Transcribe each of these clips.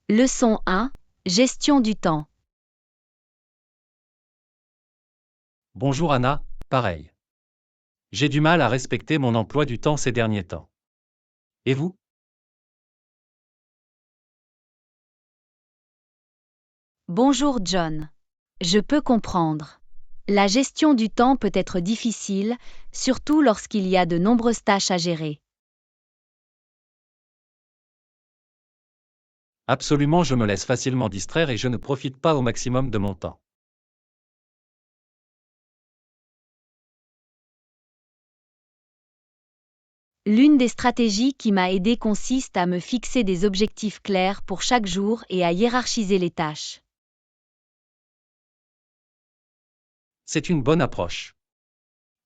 Leçon 1. Gestion du temps. Bonjour Anna, pareil. J'ai du mal à respecter mon emploi du temps ces derniers temps. Et vous? Bonjour John. Je peux comprendre. La gestion du temps peut être difficile, surtout lorsqu'il y a de nombreuses tâches à gérer. Absolument, je me laisse facilement distraire et je ne profite pas au maximum de mon temps. L'une des stratégies qui m'a aidé consiste à me fixer des objectifs clairs pour chaque jour et à hiérarchiser les tâches. C'est une bonne approche.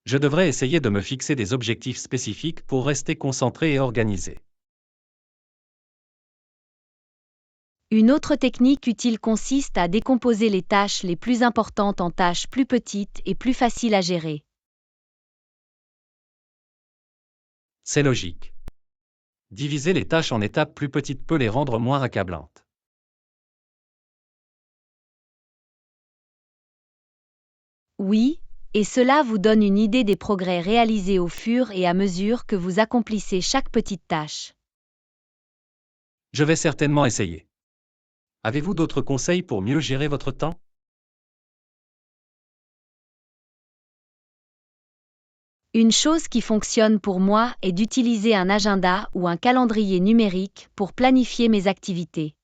Je devrais essayer de me fixer des objectifs spécifiques pour rester concentré et organisé. Une autre technique utile consiste à décomposer les tâches les plus importantes en tâches plus petites et plus faciles à gérer. C'est logique. Diviser les tâches en étapes plus petites peut les rendre moins accablantes. Oui, et cela vous donne une idée des progrès réalisés au fur et à mesure que vous accomplissez chaque petite tâche. Je vais certainement essayer. Avez-vous d'autres conseils pour mieux gérer votre temps? Une chose qui fonctionne pour moi est d'utiliser un agenda ou un calendrier numérique pour planifier mes activités.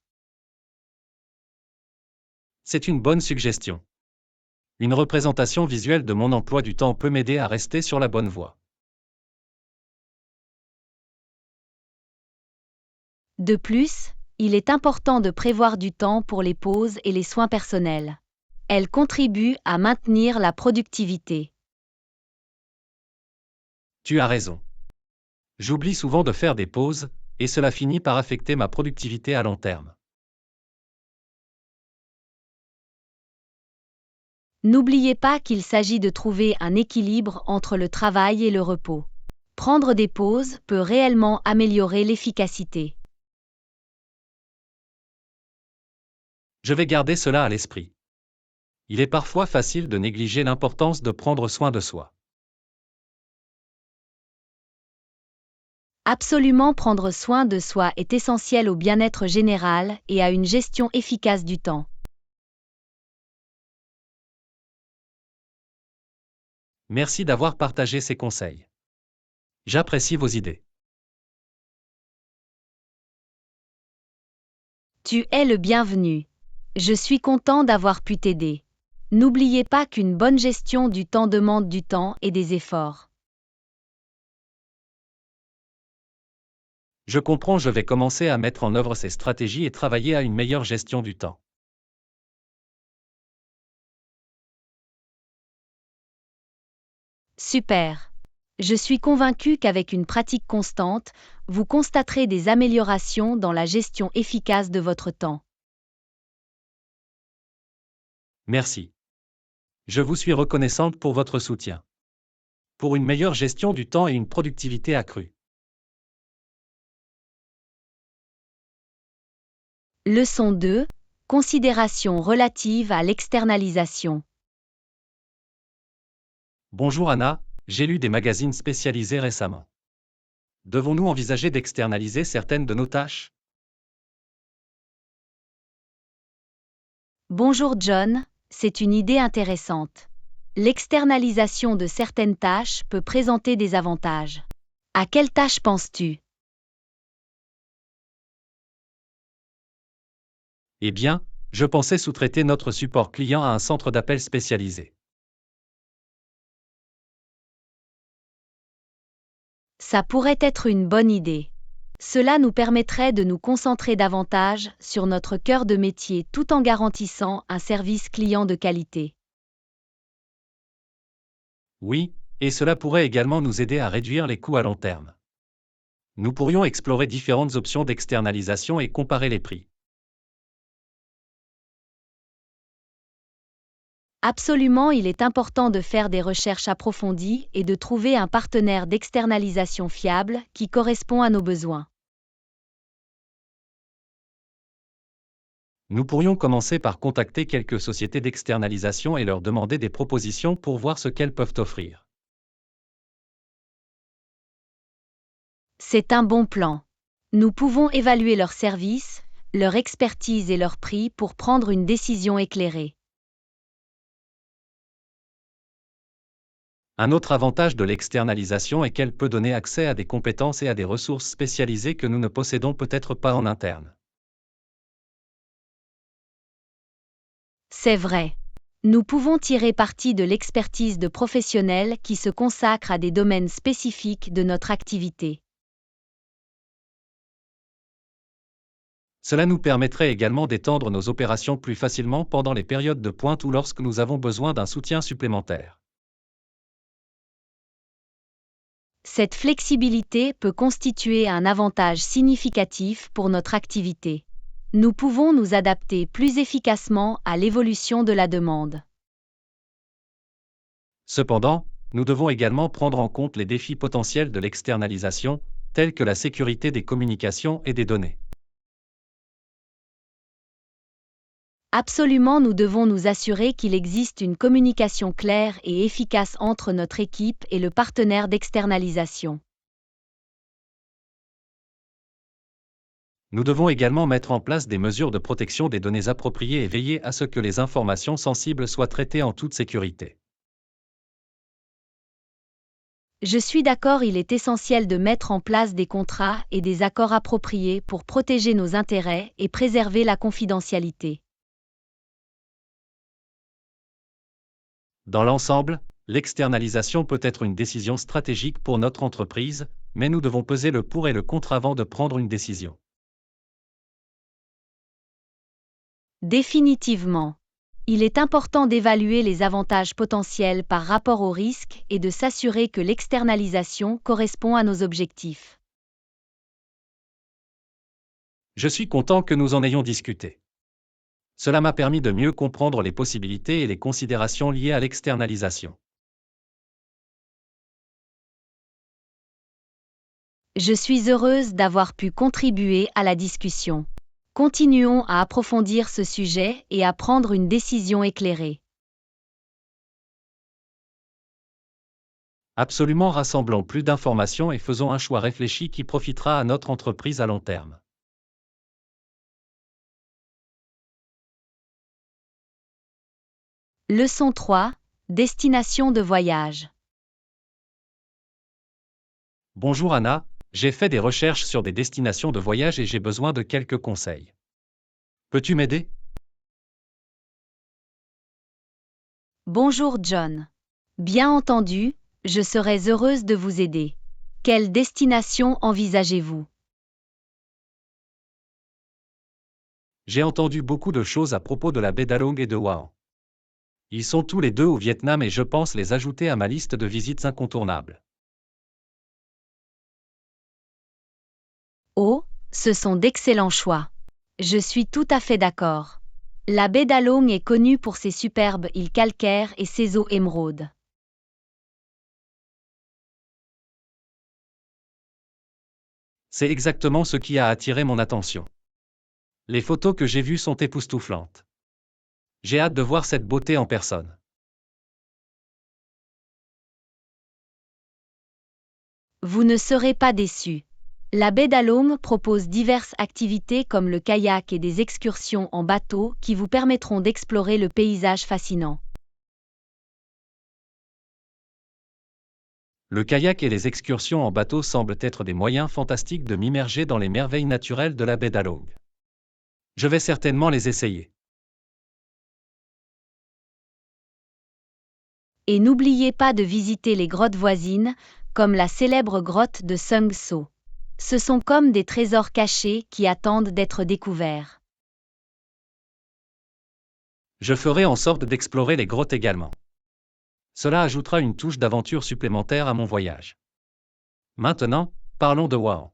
C'est une bonne suggestion. Une représentation visuelle de mon emploi du temps peut m'aider à rester sur la bonne voie. De plus, il est important de prévoir du temps pour les pauses et les soins personnels. Elles contribuent à maintenir la productivité. Tu as raison. J'oublie souvent de faire des pauses, et cela finit par affecter ma productivité à long terme. N'oubliez pas qu'il s'agit de trouver un équilibre entre le travail et le repos. Prendre des pauses peut réellement améliorer l'efficacité. Je vais garder cela à l'esprit. Il est parfois facile de négliger l'importance de prendre soin de soi. Absolument, prendre soin de soi est essentiel au bien-être général et à une gestion efficace du temps. Merci d'avoir partagé ces conseils. J'apprécie vos idées. Tu es le bienvenu. Je suis content d'avoir pu t'aider. N'oubliez pas qu'une bonne gestion du temps demande du temps et des efforts. Je comprends, je vais commencer à mettre en œuvre ces stratégies et travailler à une meilleure gestion du temps. Super. Je suis convaincu qu'avec une pratique constante, vous constaterez des améliorations dans la gestion efficace de votre temps. Merci. Je vous suis reconnaissante pour votre soutien. Pour une meilleure gestion du temps et une productivité accrue. Leçon 2. Considérations relatives à l'externalisation. Bonjour Anna, j'ai lu des magazines spécialisés récemment. Devons-nous envisager d'externaliser certaines de nos tâches? Bonjour John, c'est une idée intéressante. L'externalisation de certaines tâches peut présenter des avantages. À quelle tâche penses-tu? Eh bien, je pensais sous-traiter notre support client à un centre d'appel spécialisé. Ça pourrait être une bonne idée. Cela nous permettrait de nous concentrer davantage sur notre cœur de métier tout en garantissant un service client de qualité. Oui, et cela pourrait également nous aider à réduire les coûts à long terme. Nous pourrions explorer différentes options d'externalisation et comparer les prix. Absolument, il est important de faire des recherches approfondies et de trouver un partenaire d'externalisation fiable qui correspond à nos besoins. Nous pourrions commencer par contacter quelques sociétés d'externalisation et leur demander des propositions pour voir ce qu'elles peuvent offrir. C'est un bon plan. Nous pouvons évaluer leurs services, leur expertise et leur prix pour prendre une décision éclairée. Un autre avantage de l'externalisation est qu'elle peut donner accès à des compétences et à des ressources spécialisées que nous ne possédons peut-être pas en interne. C'est vrai. Nous pouvons tirer parti de l'expertise de professionnels qui se consacrent à des domaines spécifiques de notre activité. Cela nous permettrait également d'étendre nos opérations plus facilement pendant les périodes de pointe ou lorsque nous avons besoin d'un soutien supplémentaire. Cette flexibilité peut constituer un avantage significatif pour notre activité. Nous pouvons nous adapter plus efficacement à l'évolution de la demande. Cependant, nous devons également prendre en compte les défis potentiels de l'externalisation, tels que la sécurité des communications et des données. Absolument, nous devons nous assurer qu'il existe une communication claire et efficace entre notre équipe et le partenaire d'externalisation. Nous devons également mettre en place des mesures de protection des données appropriées et veiller à ce que les informations sensibles soient traitées en toute sécurité. Je suis d'accord, il est essentiel de mettre en place des contrats et des accords appropriés pour protéger nos intérêts et préserver la confidentialité. Dans l'ensemble, l'externalisation peut être une décision stratégique pour notre entreprise, mais nous devons peser le pour et le contre avant de prendre une décision. Définitivement. Il est important d'évaluer les avantages potentiels par rapport aux risques et de s'assurer que l'externalisation correspond à nos objectifs. Je suis content que nous en ayons discuté. Cela m'a permis de mieux comprendre les possibilités et les considérations liées à l'externalisation. Je suis heureuse d'avoir pu contribuer à la discussion. Continuons à approfondir ce sujet et à prendre une décision éclairée. Absolument, rassemblons plus d'informations et faisons un choix réfléchi qui profitera à notre entreprise à long terme. Leçon 3. Destination de voyage. Bonjour Anna, j'ai fait des recherches sur des destinations de voyage et j'ai besoin de quelques conseils. Peux-tu m'aider? Bonjour John. Bien entendu, je serais heureuse de vous aider. Quelle destination envisagez-vous? J'ai entendu beaucoup de choses à propos de la baie d'Along et de Hua. Ils sont tous les deux au Vietnam et je pense les ajouter à ma liste de visites incontournables. Oh, ce sont d'excellents choix. Je suis tout à fait d'accord. La baie d'Along est connue pour ses superbes îles calcaires et ses eaux émeraudes. C'est exactement ce qui a attiré mon attention. Les photos que j'ai vues sont époustouflantes. J'ai hâte de voir cette beauté en personne. Vous ne serez pas déçus. La baie d'Along propose diverses activités comme le kayak et des excursions en bateau qui vous permettront d'explorer le paysage fascinant. Le kayak et les excursions en bateau semblent être des moyens fantastiques de m'immerger dans les merveilles naturelles de la baie d'Along. Je vais certainement les essayer. Et n'oubliez pas de visiter les grottes voisines, comme la célèbre grotte de Sung So. Ce sont comme des trésors cachés qui attendent d'être découverts. Je ferai en sorte d'explorer les grottes également. Cela ajoutera une touche d'aventure supplémentaire à mon voyage. Maintenant, parlons de Hua.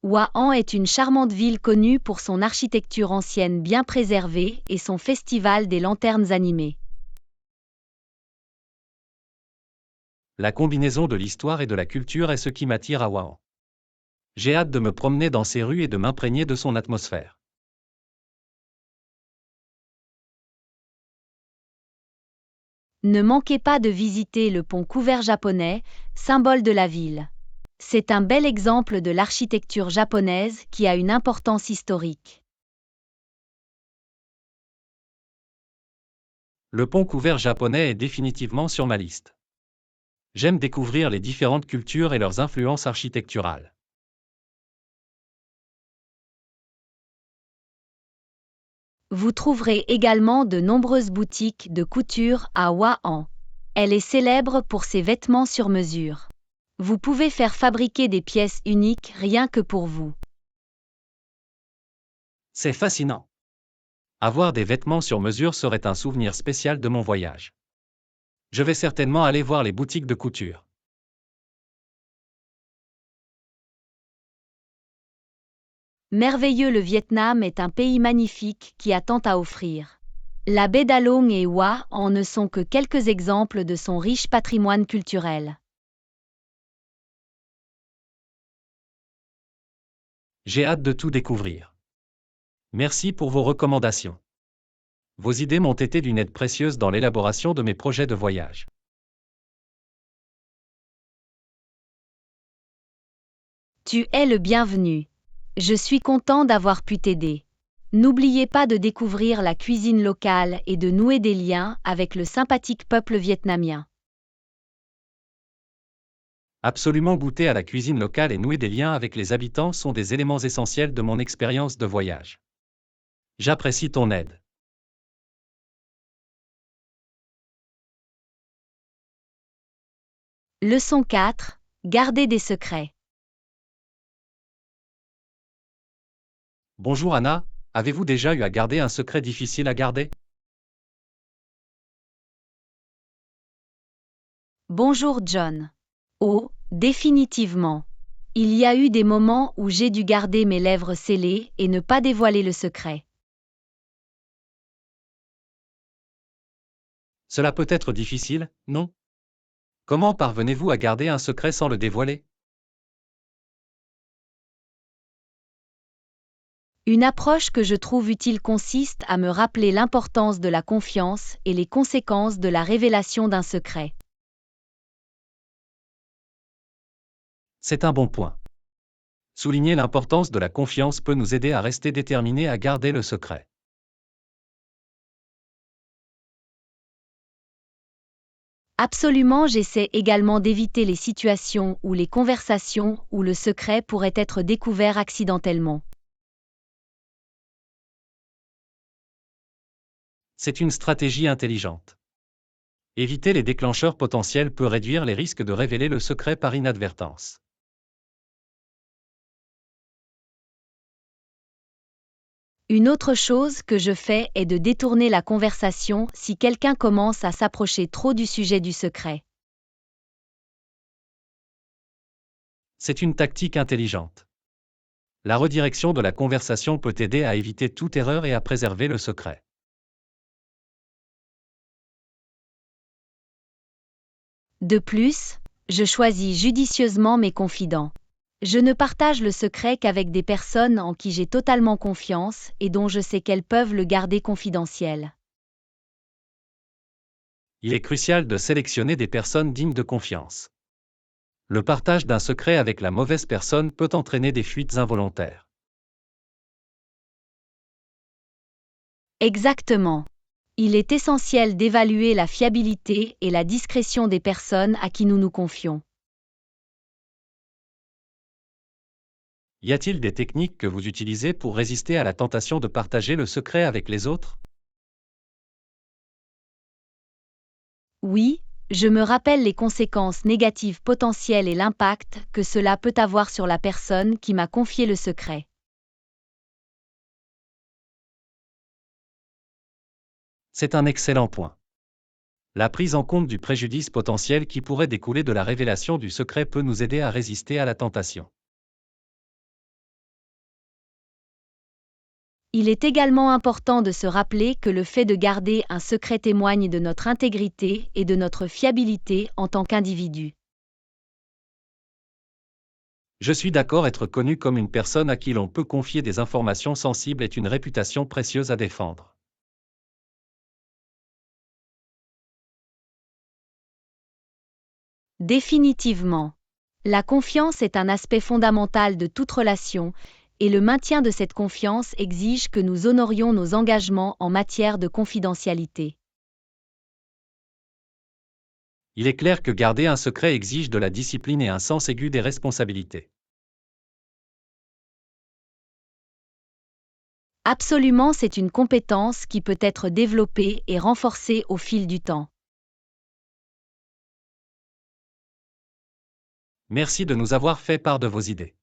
Hua An est une charmante ville connue pour son architecture ancienne bien préservée et son festival des lanternes animées. La combinaison de l'histoire et de la culture est ce qui m'attire à Hua An. J'ai hâte de me promener dans ces rues et de m'imprégner de son atmosphère. Ne manquez pas de visiter le pont couvert japonais, symbole de la ville. C'est un bel exemple de l'architecture japonaise qui a une importance historique. Le pont couvert japonais est définitivement sur ma liste. J'aime découvrir les différentes cultures et leurs influences architecturales. Vous trouverez également de nombreuses boutiques de couture à Wuhan. Elle est célèbre pour ses vêtements sur mesure. Vous pouvez faire fabriquer des pièces uniques rien que pour vous. C'est fascinant. Avoir des vêtements sur mesure serait un souvenir spécial de mon voyage. Je vais certainement aller voir les boutiques de couture. Merveilleux, le Vietnam est un pays magnifique qui a tant à offrir. La baie d'Along et Hua en ne sont que quelques exemples de son riche patrimoine culturel. J'ai hâte de tout découvrir. Merci pour vos recommandations. Vos idées m'ont été d'une aide précieuse dans l'élaboration de mes projets de voyage. Tu es le bienvenu. Je suis content d'avoir pu t'aider. N'oubliez pas de découvrir la cuisine locale et de nouer des liens avec le sympathique peuple vietnamien. Absolument, goûter à la cuisine locale et nouer des liens avec les habitants sont des éléments essentiels de mon expérience de voyage. J'apprécie ton aide. Leçon 4. Gardez des secrets. Bonjour Anna, avez-vous déjà eu à garder un secret difficile à garder? Bonjour John. Oh, définitivement. Il y a eu des moments où j'ai dû garder mes lèvres scellées et ne pas dévoiler le secret. Cela peut être difficile, non? Comment parvenez-vous à garder un secret sans le dévoiler? Une approche que je trouve utile consiste à me rappeler l'importance de la confiance et les conséquences de la révélation d'un secret. C'est un bon point. Souligner l'importance de la confiance peut nous aider à rester déterminés à garder le secret. Absolument, j'essaie également d'éviter les situations ou les conversations où le secret pourrait être découvert accidentellement. C'est une stratégie intelligente. Éviter les déclencheurs potentiels peut réduire les risques de révéler le secret par inadvertance. Une autre chose que je fais est de détourner la conversation si quelqu'un commence à s'approcher trop du sujet du secret. C'est une tactique intelligente. La redirection de la conversation peut aider à éviter toute erreur et à préserver le secret. De plus, je choisis judicieusement mes confidents. Je ne partage le secret qu'avec des personnes en qui j'ai totalement confiance et dont je sais qu'elles peuvent le garder confidentiel. Il est crucial de sélectionner des personnes dignes de confiance. Le partage d'un secret avec la mauvaise personne peut entraîner des fuites involontaires. Exactement. Il est essentiel d'évaluer la fiabilité et la discrétion des personnes à qui nous nous confions. Y a-t-il des techniques que vous utilisez pour résister à la tentation de partager le secret avec les autres? Oui, je me rappelle les conséquences négatives potentielles et l'impact que cela peut avoir sur la personne qui m'a confié le secret. C'est un excellent point. La prise en compte du préjudice potentiel qui pourrait découler de la révélation du secret peut nous aider à résister à la tentation. Il est également important de se rappeler que le fait de garder un secret témoigne de notre intégrité et de notre fiabilité en tant qu'individu. Je suis d'accord, être connu comme une personne à qui l'on peut confier des informations sensibles est une réputation précieuse à défendre. Définitivement. La confiance est un aspect fondamental de toute relation, et le maintien de cette confiance exige que nous honorions nos engagements en matière de confidentialité. Il est clair que garder un secret exige de la discipline et un sens aigu des responsabilités. Absolument, c'est une compétence qui peut être développée et renforcée au fil du temps. Merci de nous avoir fait part de vos idées.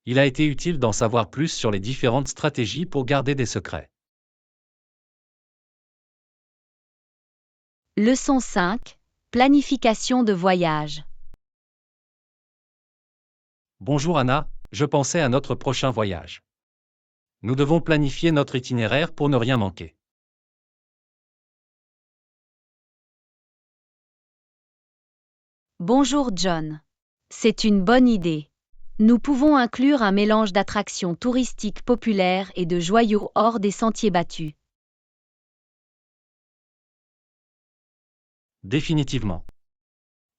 Il a été utile d'en savoir plus sur les différentes stratégies pour garder des secrets. Leçon 5. Planification de voyage. Bonjour Anna, je pensais à notre prochain voyage. Nous devons planifier notre itinéraire pour ne rien manquer. Bonjour John. C'est une bonne idée. Nous pouvons inclure un mélange d'attractions touristiques populaires et de joyaux hors des sentiers battus. Définitivement.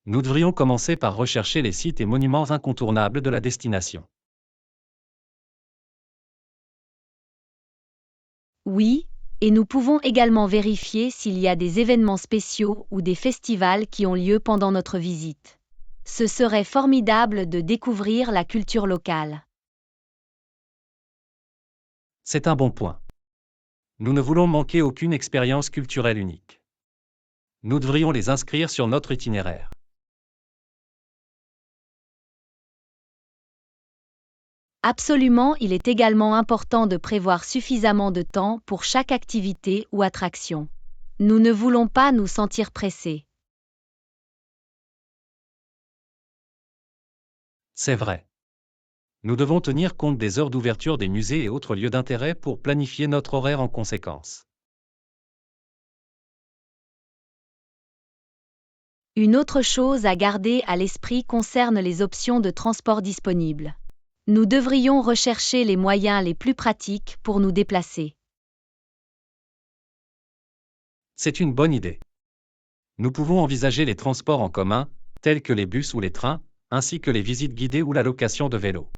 Nous devrions commencer par rechercher les sites et monuments incontournables de la destination. Oui, et nous pouvons également vérifier s'il y a des événements spéciaux ou des festivals qui ont lieu pendant notre visite. Ce serait formidable de découvrir la culture locale. C'est un bon point. Nous ne voulons manquer aucune expérience culturelle unique. Nous devrions les inscrire sur notre itinéraire. Absolument, il est également important de prévoir suffisamment de temps pour chaque activité ou attraction. Nous ne voulons pas nous sentir pressés. C'est vrai. Nous devons tenir compte des heures d'ouverture des musées et autres lieux d'intérêt pour planifier notre horaire en conséquence. Une autre chose à garder à l'esprit concerne les options de transport disponibles. Nous devrions rechercher les moyens les plus pratiques pour nous déplacer. C'est une bonne idée. Nous pouvons envisager les transports en commun, tels que les bus ou les trains, ainsi que les visites guidées ou la location de vélos.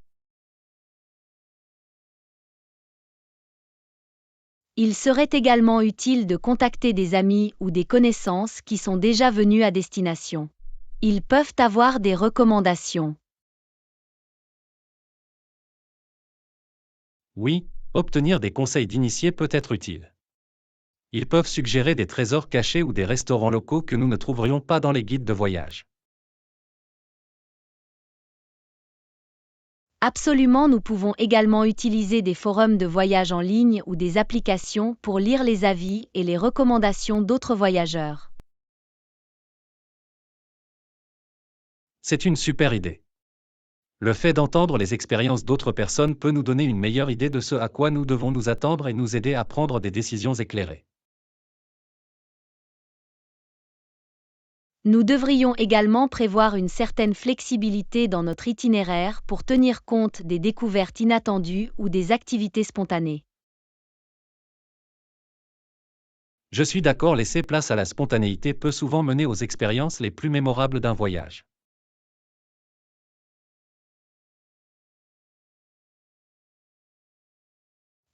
Il serait également utile de contacter des amis ou des connaissances qui sont déjà venus à destination. Ils peuvent avoir des recommandations. Oui, obtenir des conseils d'initiés peut être utile. Ils peuvent suggérer des trésors cachés ou des restaurants locaux que nous ne trouverions pas dans les guides de voyage. Absolument, nous pouvons également utiliser des forums de voyage en ligne ou des applications pour lire les avis et les recommandations d'autres voyageurs. C'est une super idée. Le fait d'entendre les expériences d'autres personnes peut nous donner une meilleure idée de ce à quoi nous devons nous attendre et nous aider à prendre des décisions éclairées. Nous devrions également prévoir une certaine flexibilité dans notre itinéraire pour tenir compte des découvertes inattendues ou des activités spontanées. Je suis d'accord, laisser place à la spontanéité peut souvent mener aux expériences les plus mémorables d'un voyage.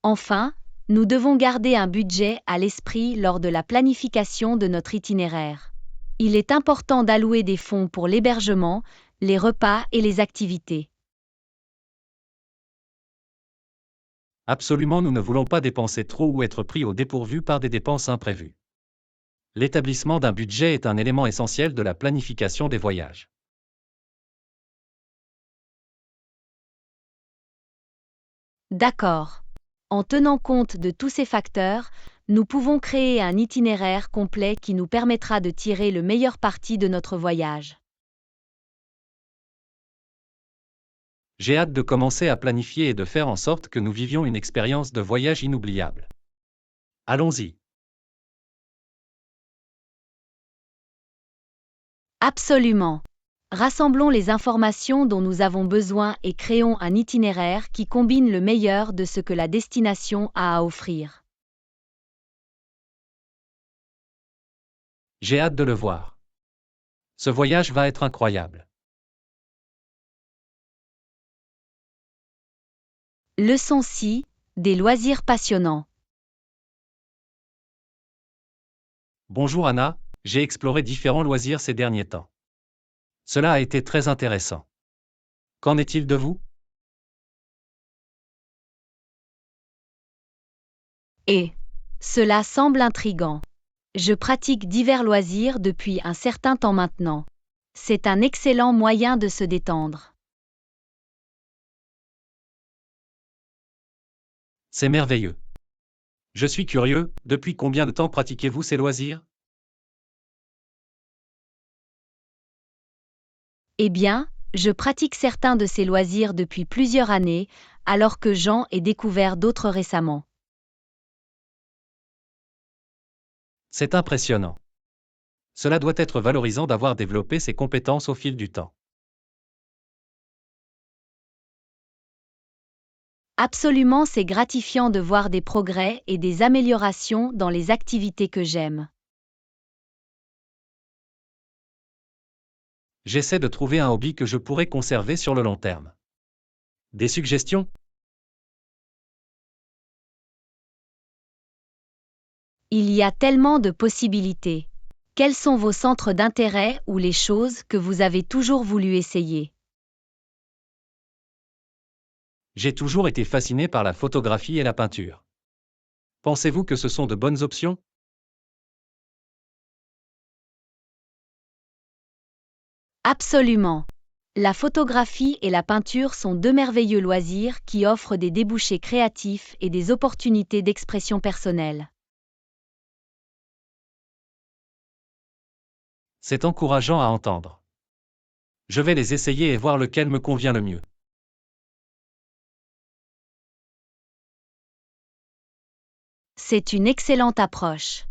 Enfin, nous devons garder un budget à l'esprit lors de la planification de notre itinéraire. Il est important d'allouer des fonds pour l'hébergement, les repas et les activités. Absolument, nous ne voulons pas dépenser trop ou être pris au dépourvu par des dépenses imprévues. L'établissement d'un budget est un élément essentiel de la planification des voyages. D'accord. En tenant compte de tous ces facteurs, nous pouvons créer un itinéraire complet qui nous permettra de tirer le meilleur parti de notre voyage. J'ai hâte de commencer à planifier et de faire en sorte que nous vivions une expérience de voyage inoubliable. Allons-y. Absolument. Rassemblons les informations dont nous avons besoin et créons un itinéraire qui combine le meilleur de ce que la destination a à offrir. J'ai hâte de le voir. Ce voyage va être incroyable. Leçon 6, des loisirs passionnants. Bonjour Anna, j'ai exploré différents loisirs ces derniers temps. Cela a été très intéressant. Qu'en est-il de vous? Et cela semble intriguant. Je pratique divers loisirs depuis un certain temps maintenant. C'est un excellent moyen de se détendre. C'est merveilleux. Je suis curieux, depuis combien de temps pratiquez-vous ces loisirs? Eh bien, je pratique certains de ces loisirs depuis plusieurs années, alors que j'en ai découvert d'autres récemment. C'est impressionnant. Cela doit être valorisant d'avoir développé ces compétences au fil du temps. Absolument, c'est gratifiant de voir des progrès et des améliorations dans les activités que j'aime. J'essaie de trouver un hobby que je pourrais conserver sur le long terme. Des suggestions? Il y a tellement de possibilités. Quels sont vos centres d'intérêt ou les choses que vous avez toujours voulu essayer? J'ai toujours été fasciné par la photographie et la peinture. Pensez-vous que ce sont de bonnes options? Absolument. La photographie et la peinture sont deux merveilleux loisirs qui offrent des débouchés créatifs et des opportunités d'expression personnelle. C'est encourageant à entendre. Je vais les essayer et voir lequel me convient le mieux. C'est une excellente approche.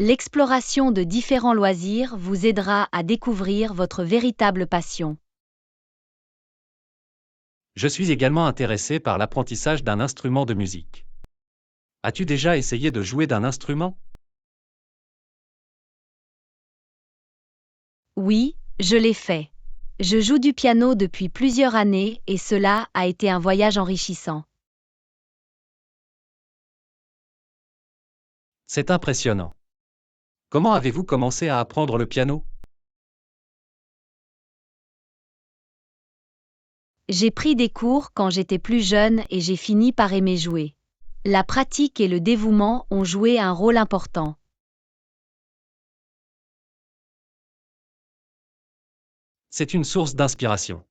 L'exploration de différents loisirs vous aidera à découvrir votre véritable passion. Je suis également intéressé par l'apprentissage d'un instrument de musique. As-tu déjà essayé de jouer d'un instrument? Oui, je l'ai fait. Je joue du piano depuis plusieurs années et cela a été un voyage enrichissant. C'est impressionnant. Comment avez-vous commencé à apprendre le piano? J'ai pris des cours quand j'étais plus jeune et j'ai fini par aimer jouer. La pratique et le dévouement ont joué un rôle important. C'est une source d'inspiration.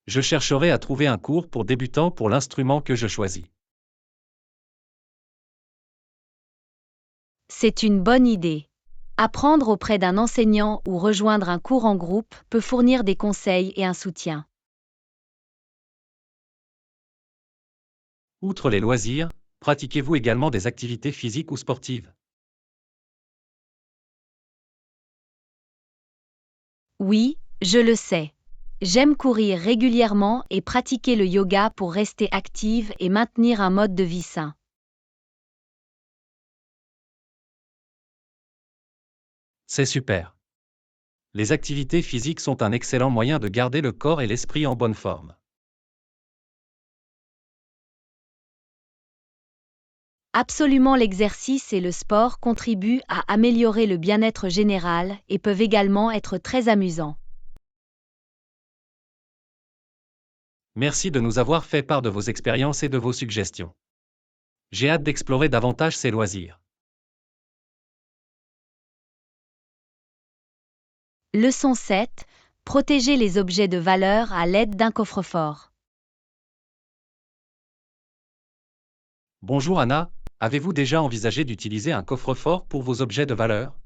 Je chercherai à trouver un cours pour débutants pour l'instrument que je choisis. C'est une bonne idée. Apprendre auprès d'un enseignant ou rejoindre un cours en groupe peut fournir des conseils et un soutien. Outre les loisirs, pratiquez-vous également des activités physiques ou sportives? Oui, je le sais. J'aime courir régulièrement et pratiquer le yoga pour rester active et maintenir un mode de vie sain. C'est super. Les activités physiques sont un excellent moyen de garder le corps et l'esprit en bonne forme. Absolument, l'exercice et le sport contribuent à améliorer le bien-être général et peuvent également être très amusants. Merci de nous avoir fait part de vos expériences et de vos suggestions. J'ai hâte d'explorer davantage ces loisirs. Leçon 7. Protéger les objets de valeur à l'aide d'un coffre-fort. Bonjour Anna, avez-vous déjà envisagé d'utiliser un coffre-fort pour vos objets de valeur?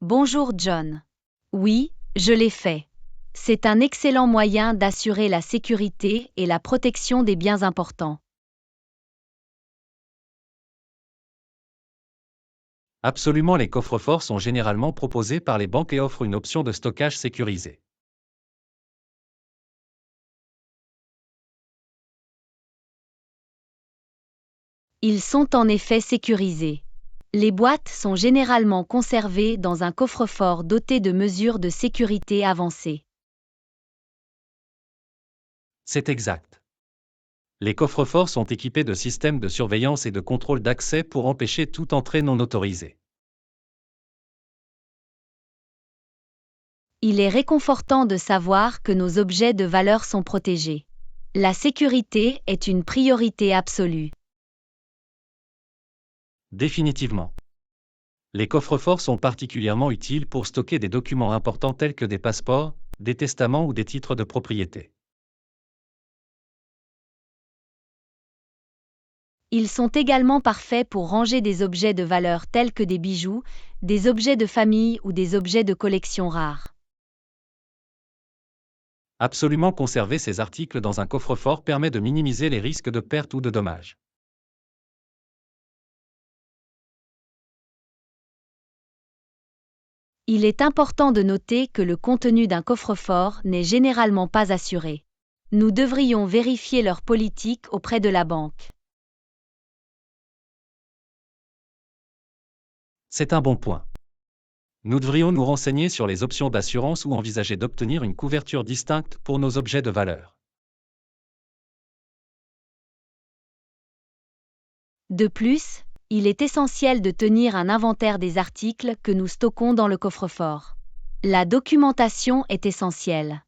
Bonjour John. Oui, je l'ai fait. C'est un excellent moyen d'assurer la sécurité et la protection des biens importants. Absolument, les coffres-forts sont généralement proposés par les banques et offrent une option de stockage sécurisée. Ils sont en effet sécurisés. Les boîtes sont généralement conservées dans un coffre-fort doté de mesures de sécurité avancées. C'est exact. Les coffres-forts sont équipés de systèmes de surveillance et de contrôle d'accès pour empêcher toute entrée non autorisée. Il est réconfortant de savoir que nos objets de valeur sont protégés. La sécurité est une priorité absolue. Définitivement. Les coffres-forts sont particulièrement utiles pour stocker des documents importants tels que des passeports, des testaments ou des titres de propriété. Ils sont également parfaits pour ranger des objets de valeur tels que des bijoux, des objets de famille ou des objets de collection rares. Absolument, conserver ces articles dans un coffre-fort permet de minimiser les risques de perte ou de dommages. Il est important de noter que le contenu d'un coffre-fort n'est généralement pas assuré. Nous devrions vérifier leur politique auprès de la banque. C'est un bon point. Nous devrions nous renseigner sur les options d'assurance ou envisager d'obtenir une couverture distincte pour nos objets de valeur. De plus, il est essentiel de tenir un inventaire des articles que nous stockons dans le coffre-fort. La documentation est essentielle.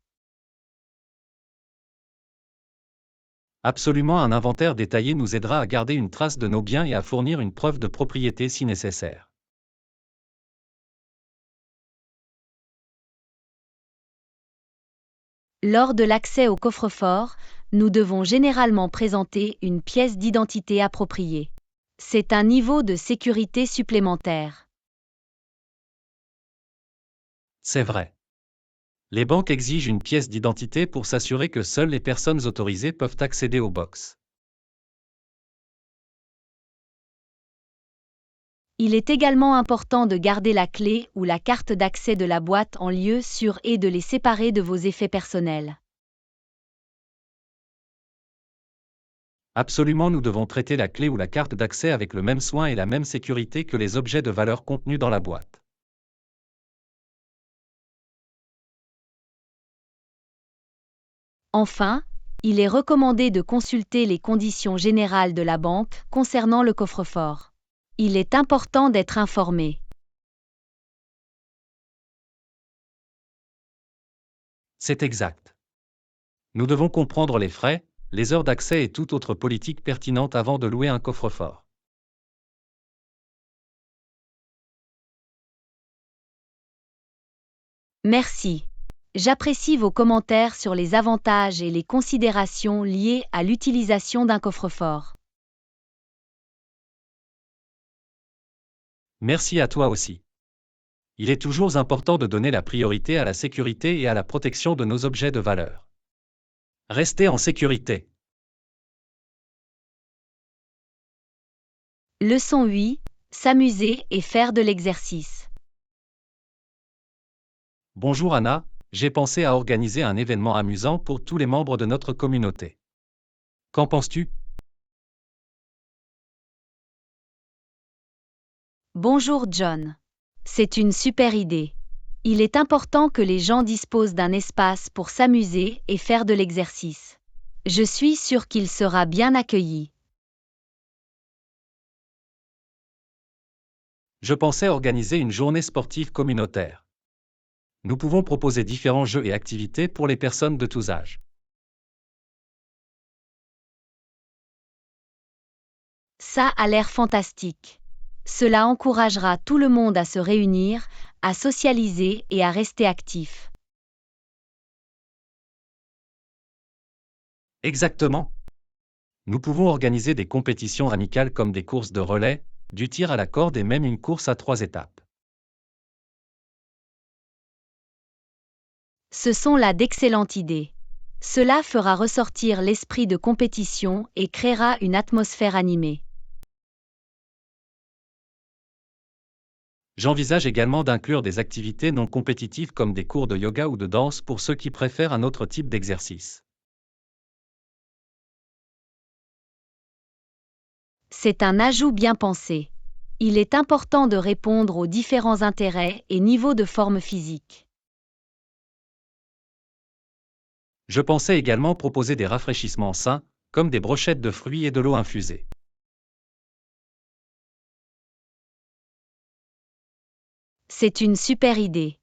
Absolument, un inventaire détaillé nous aidera à garder une trace de nos biens et à fournir une preuve de propriété si nécessaire. Lors de l'accès au coffre-fort, nous devons généralement présenter une pièce d'identité appropriée. C'est un niveau de sécurité supplémentaire. C'est vrai. Les banques exigent une pièce d'identité pour s'assurer que seules les personnes autorisées peuvent accéder aux box. Il est également important de garder la clé ou la carte d'accès de la boîte en lieu sûr et de les séparer de vos effets personnels. Absolument, nous devons traiter la clé ou la carte d'accès avec le même soin et la même sécurité que les objets de valeur contenus dans la boîte. Enfin, il est recommandé de consulter les conditions générales de la banque concernant le coffre-fort. Il est important d'être informé. C'est exact. Nous devons comprendre les frais, les heures d'accès et toute autre politique pertinente avant de louer un coffre-fort. Merci. J'apprécie vos commentaires sur les avantages et les considérations liées à l'utilisation d'un coffre-fort. Merci à toi aussi. Il est toujours important de donner la priorité à la sécurité et à la protection de nos objets de valeur. Restez en sécurité. Leçon 8. S'amuser et faire de l'exercice. Bonjour Anna, j'ai pensé à organiser un événement amusant pour tous les membres de notre communauté. Qu'en penses-tu? Bonjour John. C'est une super idée. Il est important que les gens disposent d'un espace pour s'amuser et faire de l'exercice. Je suis sûr qu'il sera bien accueilli. Je pensais organiser une journée sportive communautaire. Nous pouvons proposer différents jeux et activités pour les personnes de tous âges. Ça a l'air fantastique. Cela encouragera tout le monde à se réunir, à socialiser et à rester actif. Exactement. Nous pouvons organiser des compétitions amicales comme des courses de relais, du tir à la corde et même une course à 3 étapes. Ce sont là d'excellentes idées. Cela fera ressortir l'esprit de compétition et créera une atmosphère animée. J'envisage également d'inclure des activités non compétitives comme des cours de yoga ou de danse pour ceux qui préfèrent un autre type d'exercice. C'est un ajout bien pensé. Il est important de répondre aux différents intérêts et niveaux de forme physique. Je pensais également proposer des rafraîchissements sains, comme des brochettes de fruits et de l'eau infusée. C'est une super idée.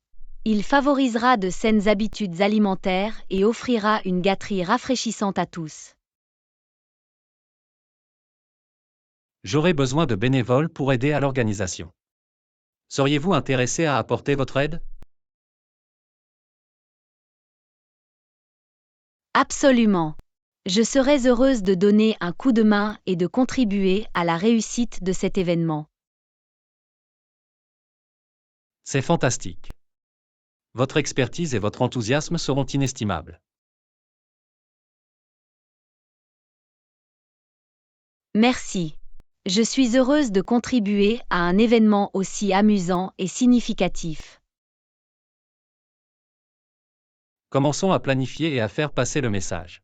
Il favorisera de saines habitudes alimentaires et offrira une gâterie rafraîchissante à tous. J'aurai besoin de bénévoles pour aider à l'organisation. Seriez-vous intéressé à apporter votre aide? Absolument. Je serais heureuse de donner un coup de main et de contribuer à la réussite de cet événement. C'est fantastique. Votre expertise et votre enthousiasme seront inestimables. Merci. Je suis heureuse de contribuer à un événement aussi amusant et significatif. Commençons à planifier et à faire passer le message.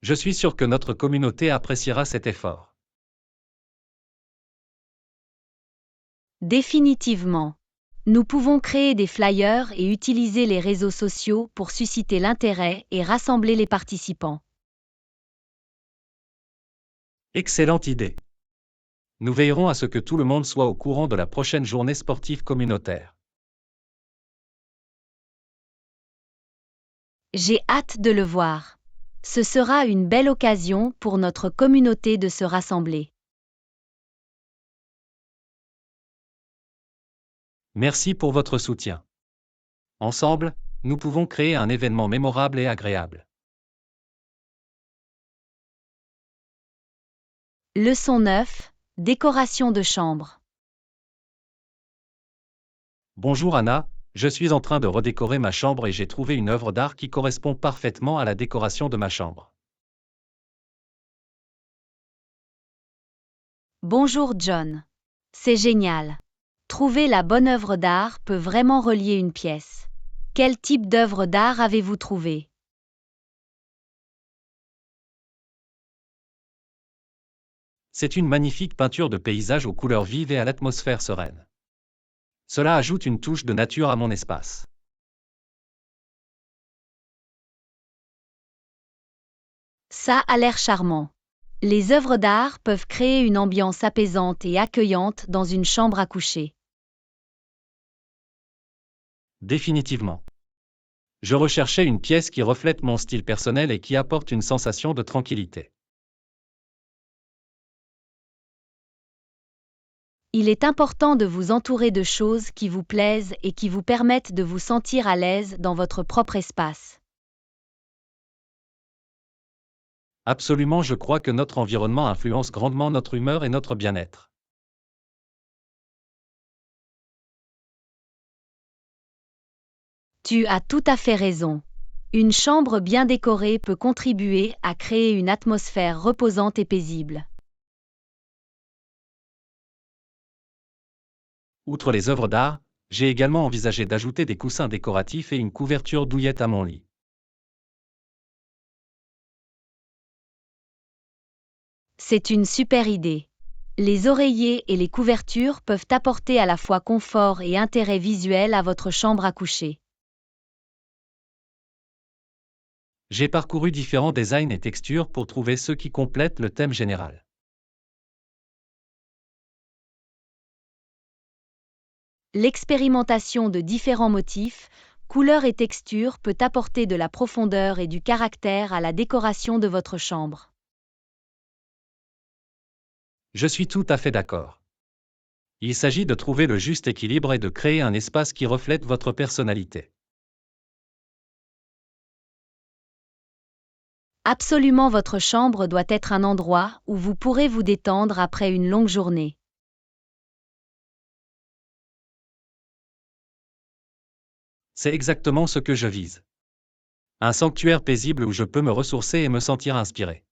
Je suis sûr que notre communauté appréciera cet effort. Définitivement. Nous pouvons créer des flyers et utiliser les réseaux sociaux pour susciter l'intérêt et rassembler les participants. Excellente idée. Nous veillerons à ce que tout le monde soit au courant de la prochaine journée sportive communautaire. J'ai hâte de le voir. Ce sera une belle occasion pour notre communauté de se rassembler. Merci pour votre soutien. Ensemble, nous pouvons créer un événement mémorable et agréable. Leçon 9. Décoration de chambre. Bonjour Anna, je suis en train de redécorer ma chambre et j'ai trouvé une œuvre d'art qui correspond parfaitement à la décoration de ma chambre. Bonjour John. C'est génial. Trouver la bonne œuvre d'art peut vraiment relier une pièce. Quel type d'œuvre d'art avez-vous trouvé? C'est une magnifique peinture de paysage aux couleurs vives et à l'atmosphère sereine. Cela ajoute une touche de nature à mon espace. Ça a l'air charmant. Les œuvres d'art peuvent créer une ambiance apaisante et accueillante dans une chambre à coucher. Définitivement. Je recherchais une pièce qui reflète mon style personnel et qui apporte une sensation de tranquillité. Il est important de vous entourer de choses qui vous plaisent et qui vous permettent de vous sentir à l'aise dans votre propre espace. Absolument, je crois que notre environnement influence grandement notre humeur et notre bien-être. Tu as tout à fait raison. Une chambre bien décorée peut contribuer à créer une atmosphère reposante et paisible. Outre les œuvres d'art, j'ai également envisagé d'ajouter des coussins décoratifs et une couverture douillette à mon lit. C'est une super idée. Les oreillers et les couvertures peuvent apporter à la fois confort et intérêt visuel à votre chambre à coucher. J'ai parcouru différents designs et textures pour trouver ceux qui complètent le thème général. L'expérimentation de différents motifs, couleurs et textures peut apporter de la profondeur et du caractère à la décoration de votre chambre. Je suis tout à fait d'accord. Il s'agit de trouver le juste équilibre et de créer un espace qui reflète votre personnalité. Absolument, votre chambre doit être un endroit où vous pourrez vous détendre après une longue journée. C'est exactement ce que je vise. Un sanctuaire paisible où je peux me ressourcer et me sentir inspiré.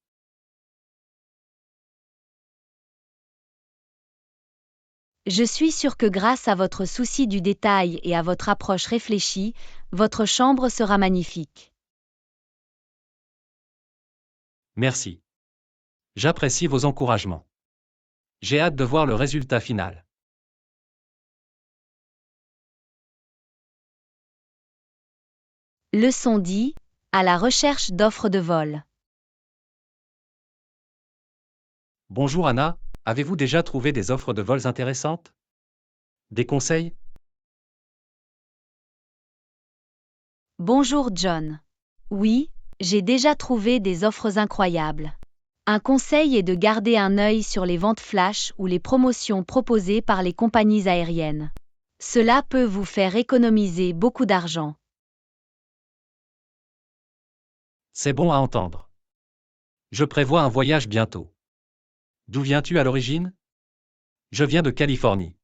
« Je suis sûr que grâce à votre souci du détail et à votre approche réfléchie, votre chambre sera magnifique. Merci. J'apprécie vos encouragements. J'ai hâte de voir le résultat final. Leçon 10. À la recherche d'offres de vol. Bonjour Anna, avez-vous déjà trouvé des offres de vols intéressantes? Des conseils? Bonjour John. Oui, j'ai déjà trouvé des offres incroyables. Un conseil est de garder un œil sur les ventes flash ou les promotions proposées par les compagnies aériennes. Cela peut vous faire économiser beaucoup d'argent. C'est bon à entendre. Je prévois un voyage bientôt. D'où viens-tu à l'origine? Je viens de Californie.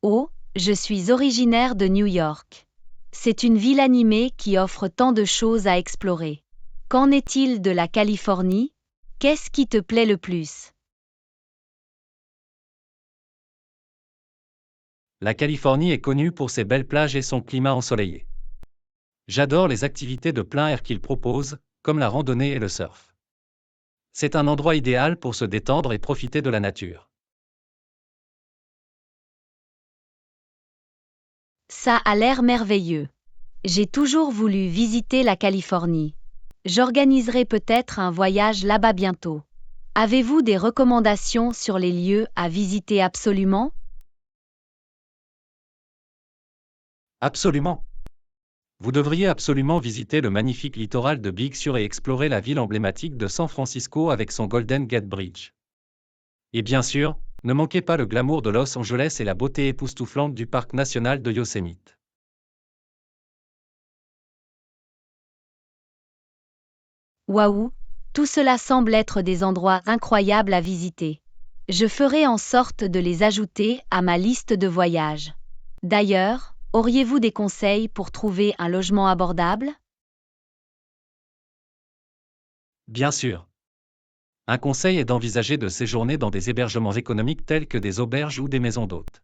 Oh, je suis originaire de New York. C'est une ville animée qui offre tant de choses à explorer. Qu'en est-il de la Californie? Qu'est-ce qui te plaît le plus? La Californie est connue pour ses belles plages et son climat ensoleillé. J'adore les activités de plein air qu'il propose, comme la randonnée et le surf. C'est un endroit idéal pour se détendre et profiter de la nature. Ça a l'air merveilleux. J'ai toujours voulu visiter la Californie. J'organiserai peut-être un voyage là-bas bientôt. Avez-vous des recommandations sur les lieux à visiter absolument? Absolument. Vous devriez absolument visiter le magnifique littoral de Big Sur et explorer la ville emblématique de San Francisco avec son Golden Gate Bridge. Et bien sûr, ne manquez pas le glamour de Los Angeles et la beauté époustouflante du parc national de Yosemite. Waouh, tout cela semble être des endroits incroyables à visiter. Je ferai en sorte de les ajouter à ma liste de voyages. D'ailleurs, auriez-vous des conseils pour trouver un logement abordable? Bien sûr. Un conseil est d'envisager de séjourner dans des hébergements économiques tels que des auberges ou des maisons d'hôtes.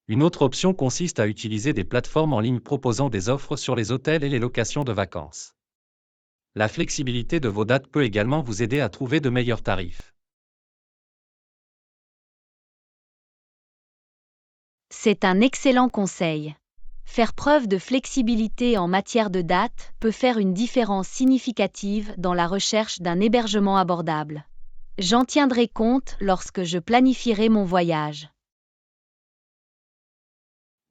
Une autre option consiste à utiliser des plateformes en ligne proposant des offres sur les hôtels et les locations de vacances. La flexibilité de vos dates peut également vous aider à trouver de meilleurs tarifs. C'est un excellent conseil. Faire preuve de flexibilité en matière de date peut faire une différence significative dans la recherche d'un hébergement abordable. J'en tiendrai compte lorsque je planifierai mon voyage.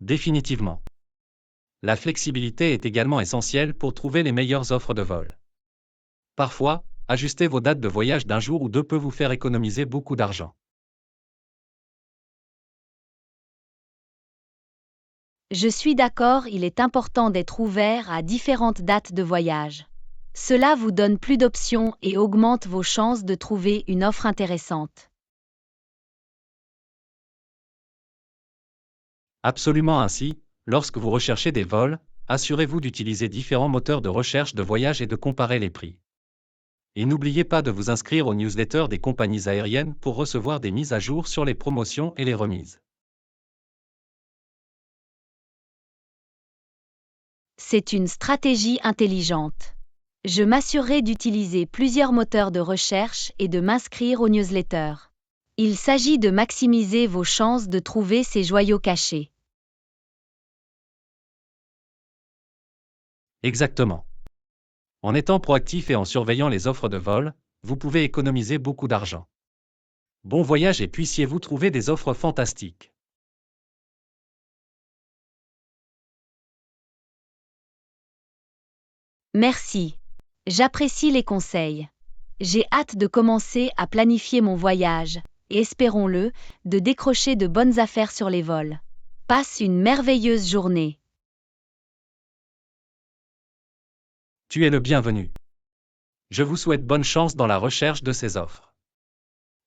Définitivement. La flexibilité est également essentielle pour trouver les meilleures offres de vol. Parfois, ajuster vos dates de voyage d'un jour ou deux peut vous faire économiser beaucoup d'argent. Je suis d'accord, il est important d'être ouvert à différentes dates de voyage. Cela vous donne plus d'options et augmente vos chances de trouver une offre intéressante. Absolument ainsi, lorsque vous recherchez des vols, assurez-vous d'utiliser différents moteurs de recherche de voyage et de comparer les prix. Et n'oubliez pas de vous inscrire aux newsletters des compagnies aériennes pour recevoir des mises à jour sur les promotions et les remises. C'est une stratégie intelligente. Je m'assurerai d'utiliser plusieurs moteurs de recherche et de m'inscrire aux newsletters. Il s'agit de maximiser vos chances de trouver ces joyaux cachés. Exactement. En étant proactif et en surveillant les offres de vol, vous pouvez économiser beaucoup d'argent. Bon voyage et puissiez-vous trouver des offres fantastiques. Merci. J'apprécie les conseils. J'ai hâte de commencer à planifier mon voyage, et espérons-le, de décrocher de bonnes affaires sur les vols. Passe une merveilleuse journée. Tu es le bienvenu. Je vous souhaite bonne chance dans la recherche de ces offres.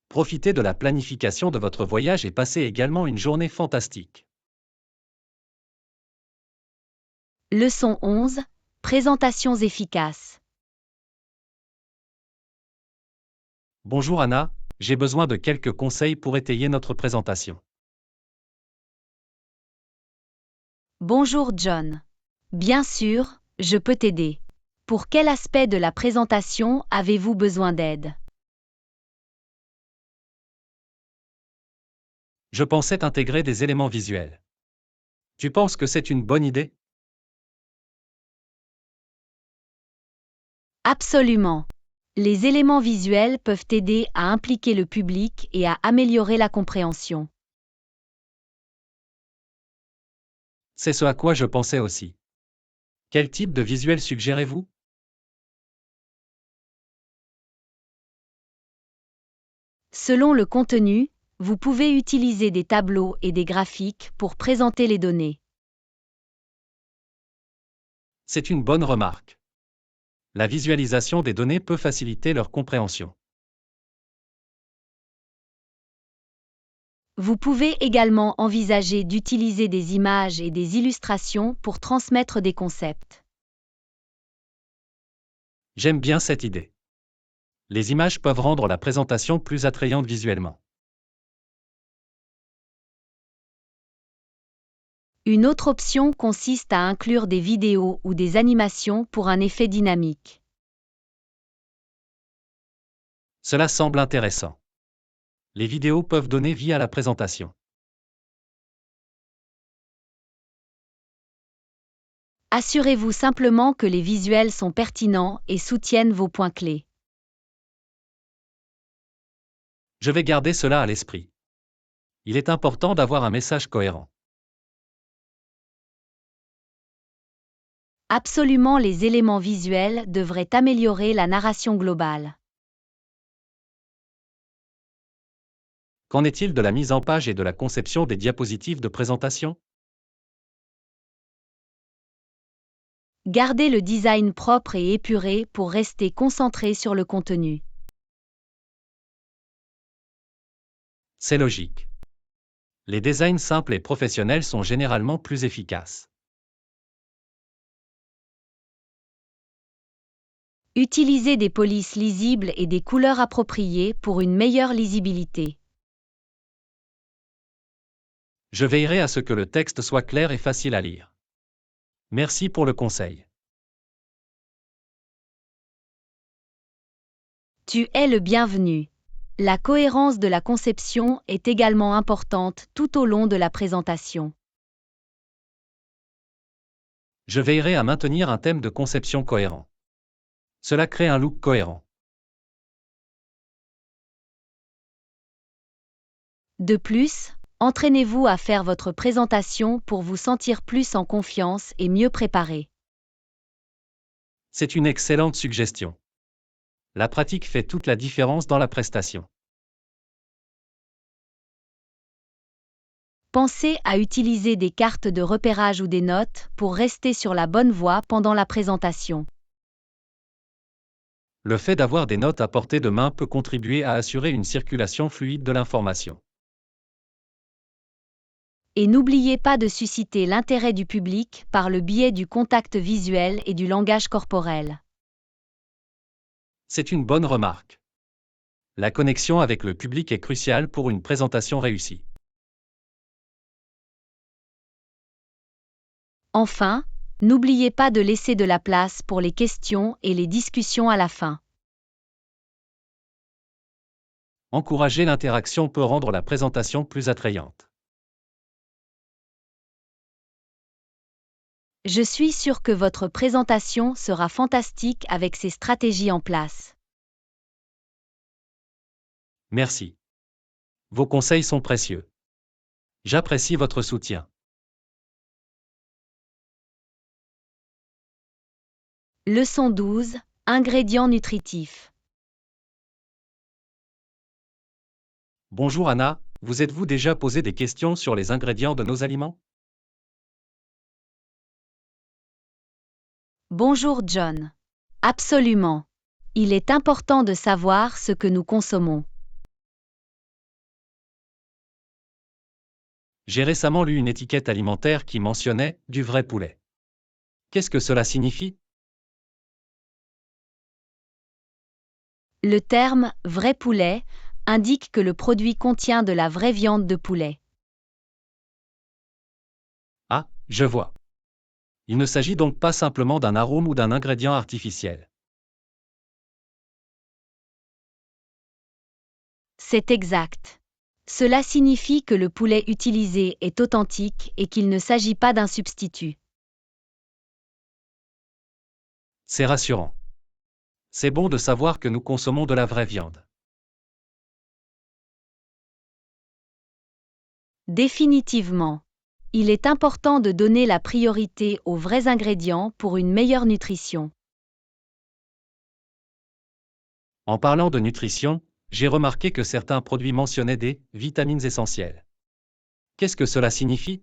Profitez de la planification de votre voyage et passez également une journée fantastique. Leçon 11. Présentations efficaces. Bonjour Anna, j'ai besoin de quelques conseils pour étayer notre présentation. Bonjour John. Bien sûr, je peux t'aider. Pour quel aspect de la présentation avez-vous besoin d'aide? Je pensais intégrer des éléments visuels. Tu penses que c'est une bonne idée? Absolument. Les éléments visuels peuvent aider à impliquer le public et à améliorer la compréhension. C'est ce à quoi je pensais aussi. Quel type de visuel suggérez-vous? Selon le contenu, vous pouvez utiliser des tableaux et des graphiques pour présenter les données. C'est une bonne remarque. La visualisation des données peut faciliter leur compréhension. Vous pouvez également envisager d'utiliser des images et des illustrations pour transmettre des concepts. J'aime bien cette idée. Les images peuvent rendre la présentation plus attrayante visuellement. Une autre option consiste à inclure des vidéos ou des animations pour un effet dynamique. Cela semble intéressant. Les vidéos peuvent donner vie à la présentation. Assurez-vous simplement que les visuels sont pertinents et soutiennent vos points clés. Je vais garder cela à l'esprit. Il est important d'avoir un message cohérent. Absolument, les éléments visuels devraient améliorer la narration globale. Qu'en est-il de la mise en page et de la conception des diapositives de présentation? Gardez le design propre et épuré pour rester concentré sur le contenu. C'est logique. Les designs simples et professionnels sont généralement plus efficaces. Utilisez des polices lisibles et des couleurs appropriées pour une meilleure lisibilité. Je veillerai à ce que le texte soit clair et facile à lire. Merci pour le conseil. Tu es le bienvenu. La cohérence de la conception est également importante tout au long de la présentation. Je veillerai à maintenir un thème de conception cohérent. Cela crée un look cohérent. De plus, entraînez-vous à faire votre présentation pour vous sentir plus en confiance et mieux préparé. C'est une excellente suggestion. La pratique fait toute la différence dans la prestation. Pensez à utiliser des cartes de repérage ou des notes pour rester sur la bonne voie pendant la présentation. Le fait d'avoir des notes à portée de main peut contribuer à assurer une circulation fluide de l'information. Et n'oubliez pas de susciter l'intérêt du public par le biais du contact visuel et du langage corporel. C'est une bonne remarque. La connexion avec le public est cruciale pour une présentation réussie. Enfin, n'oubliez pas de laisser de la place pour les questions et les discussions à la fin. Encourager l'interaction peut rendre la présentation plus attrayante. Je suis sûr que votre présentation sera fantastique avec ces stratégies en place. Merci. Vos conseils sont précieux. J'apprécie votre soutien. Leçon 12. Ingrédients nutritifs. Bonjour Anna, vous êtes-vous déjà posé des questions sur les ingrédients de nos aliments? Bonjour John. Absolument. Il est important de savoir ce que nous consommons. J'ai récemment lu une étiquette alimentaire qui mentionnait du vrai poulet. Qu'est-ce que cela signifie? Le terme « vrai poulet » indique que le produit contient de la vraie viande de poulet. Ah, je vois. Il ne s'agit donc pas simplement d'un arôme ou d'un ingrédient artificiel. C'est exact. Cela signifie que le poulet utilisé est authentique et qu'il ne s'agit pas d'un substitut. C'est rassurant. C'est bon de savoir que nous consommons de la vraie viande. Définitivement. Il est important de donner la priorité aux vrais ingrédients pour une meilleure nutrition. En parlant de nutrition, j'ai remarqué que certains produits mentionnaient des vitamines essentielles. Qu'est-ce que cela signifie?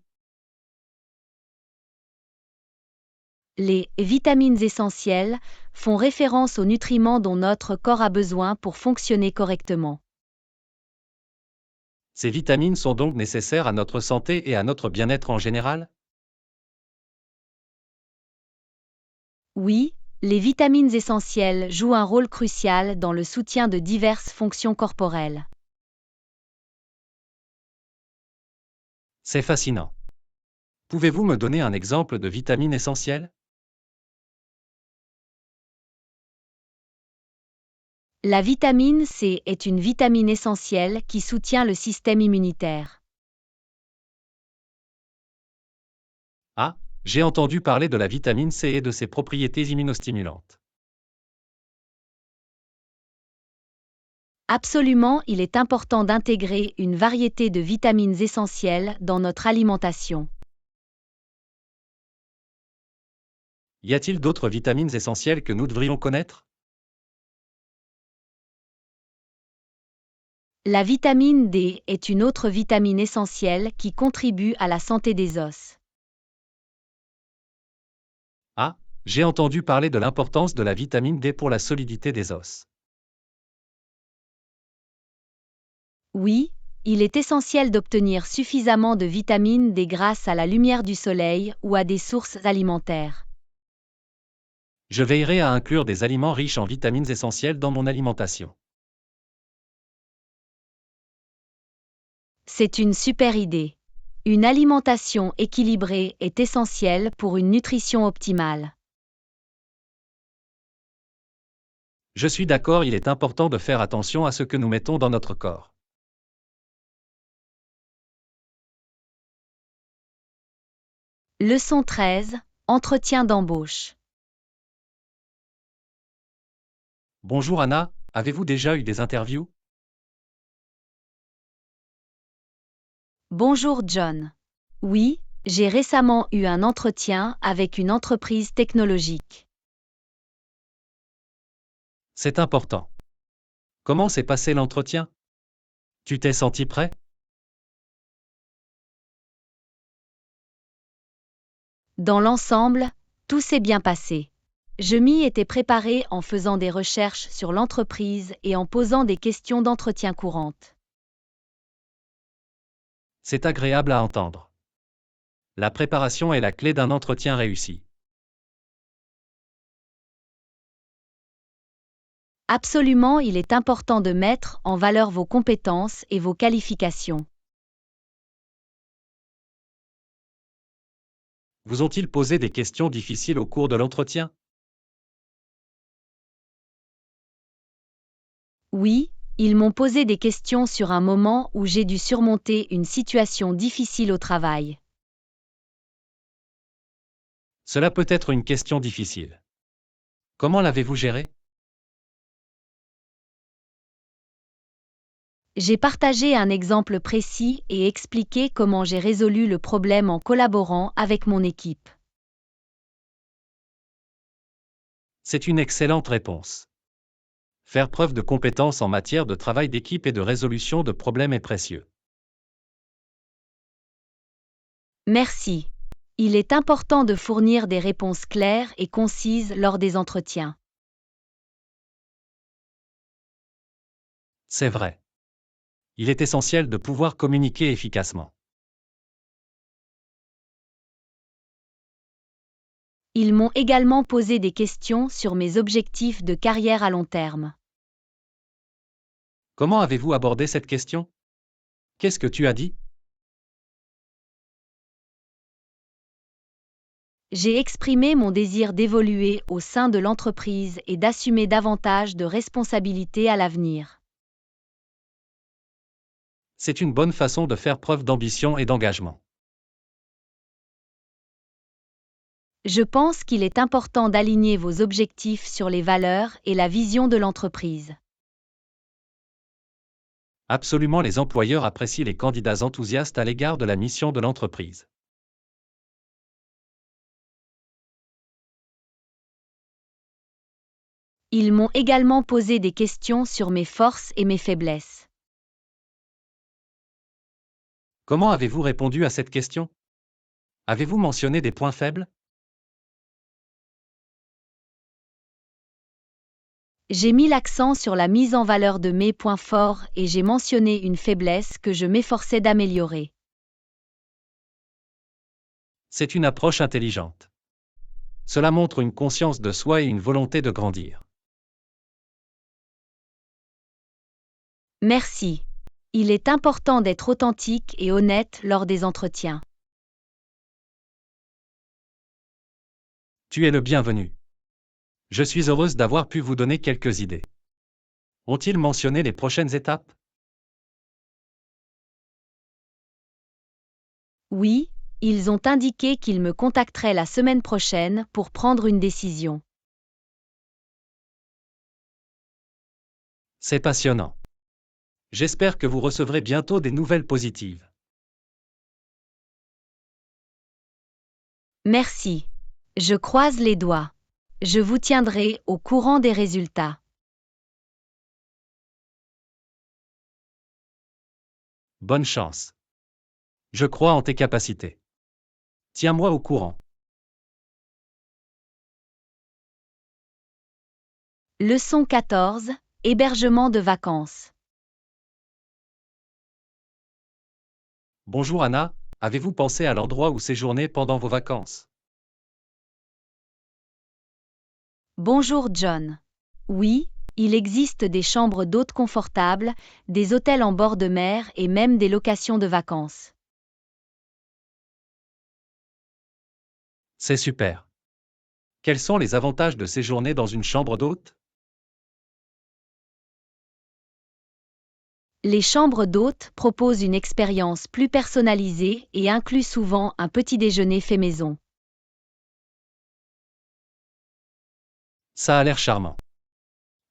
Les vitamines essentielles font référence aux nutriments dont notre corps a besoin pour fonctionner correctement. Ces vitamines sont donc nécessaires à notre santé et à notre bien-être en général? Oui, les vitamines essentielles jouent un rôle crucial dans le soutien de diverses fonctions corporelles. C'est fascinant. Pouvez-vous me donner un exemple de vitamine essentielle? La vitamine C est une vitamine essentielle qui soutient le système immunitaire. Ah, j'ai entendu parler de la vitamine C et de ses propriétés immunostimulantes. Absolument, il est important d'intégrer une variété de vitamines essentielles dans notre alimentation. Y a-t-il d'autres vitamines essentielles que nous devrions connaître? La vitamine D est une autre vitamine essentielle qui contribue à la santé des os. Ah, j'ai entendu parler de l'importance de la vitamine D pour la solidité des os. Oui, il est essentiel d'obtenir suffisamment de vitamine D grâce à la lumière du soleil ou à des sources alimentaires. Je veillerai à inclure des aliments riches en vitamines essentielles dans mon alimentation. C'est une super idée. Une alimentation équilibrée est essentielle pour une nutrition optimale. Je suis d'accord, il est important de faire attention à ce que nous mettons dans notre corps. Leçon 13. Entretien d'embauche. Bonjour Anna, avez-vous déjà eu des interviews? Bonjour John. Oui, j'ai récemment eu un entretien avec une entreprise technologique. C'est important. Comment s'est passé l'entretien? Tu t'es senti prêt? Dans l'ensemble, tout s'est bien passé. Je m'y étais préparé en faisant des recherches sur l'entreprise et en posant des questions d'entretien courantes. C'est agréable à entendre. La préparation est la clé d'un entretien réussi. Absolument, il est important de mettre en valeur vos compétences et vos qualifications. Vous ont-ils posé des questions difficiles au cours de l'entretien? Oui, ils m'ont posé des questions sur un moment où j'ai dû surmonter une situation difficile au travail. Cela peut être une question difficile. Comment l'avez-vous gérée? J'ai partagé un exemple précis et expliqué comment j'ai résolu le problème en collaborant avec mon équipe. C'est une excellente réponse. Faire preuve de compétence en matière de travail d'équipe et de résolution de problèmes est précieux. Merci. Il est important de fournir des réponses claires et concises lors des entretiens. C'est vrai. Il est essentiel de pouvoir communiquer efficacement. Ils m'ont également posé des questions sur mes objectifs de carrière à long terme. Comment avez-vous abordé cette question? Qu'est-ce que tu as dit? J'ai exprimé mon désir d'évoluer au sein de l'entreprise et d'assumer davantage de responsabilités à l'avenir. C'est une bonne façon de faire preuve d'ambition et d'engagement. Je pense qu'il est important d'aligner vos objectifs sur les valeurs et la vision de l'entreprise. Absolument, les employeurs apprécient les candidats enthousiastes à l'égard de la mission de l'entreprise. Ils m'ont également posé des questions sur mes forces et mes faiblesses. Comment avez-vous répondu à cette question? Avez-vous mentionné des points faibles? J'ai mis l'accent sur la mise en valeur de mes points forts et j'ai mentionné une faiblesse que je m'efforçais d'améliorer. C'est une approche intelligente. Cela montre une conscience de soi et une volonté de grandir. Merci. Il est important d'être authentique et honnête lors des entretiens. Tu es le bienvenu. Je suis heureuse d'avoir pu vous donner quelques idées. Ont-ils mentionné les prochaines étapes? Oui, ils ont indiqué qu'ils me contacteraient la semaine prochaine pour prendre une décision. C'est passionnant. J'espère que vous recevrez bientôt des nouvelles positives. Merci. Je croise les doigts. Je vous tiendrai au courant des résultats. Bonne chance. Je crois en tes capacités. Tiens-moi au courant. Leçon 14. Hébergement de vacances. Bonjour Anna, avez-vous pensé à l'endroit où séjourner pendant vos vacances? Bonjour John. Oui, il existe des chambres d'hôtes confortables, des hôtels en bord de mer et même des locations de vacances. C'est super. Quels sont les avantages de séjourner dans une chambre d'hôte? Les chambres d'hôtes proposent une expérience plus personnalisée et incluent souvent un petit déjeuner fait maison. Ça a l'air charmant.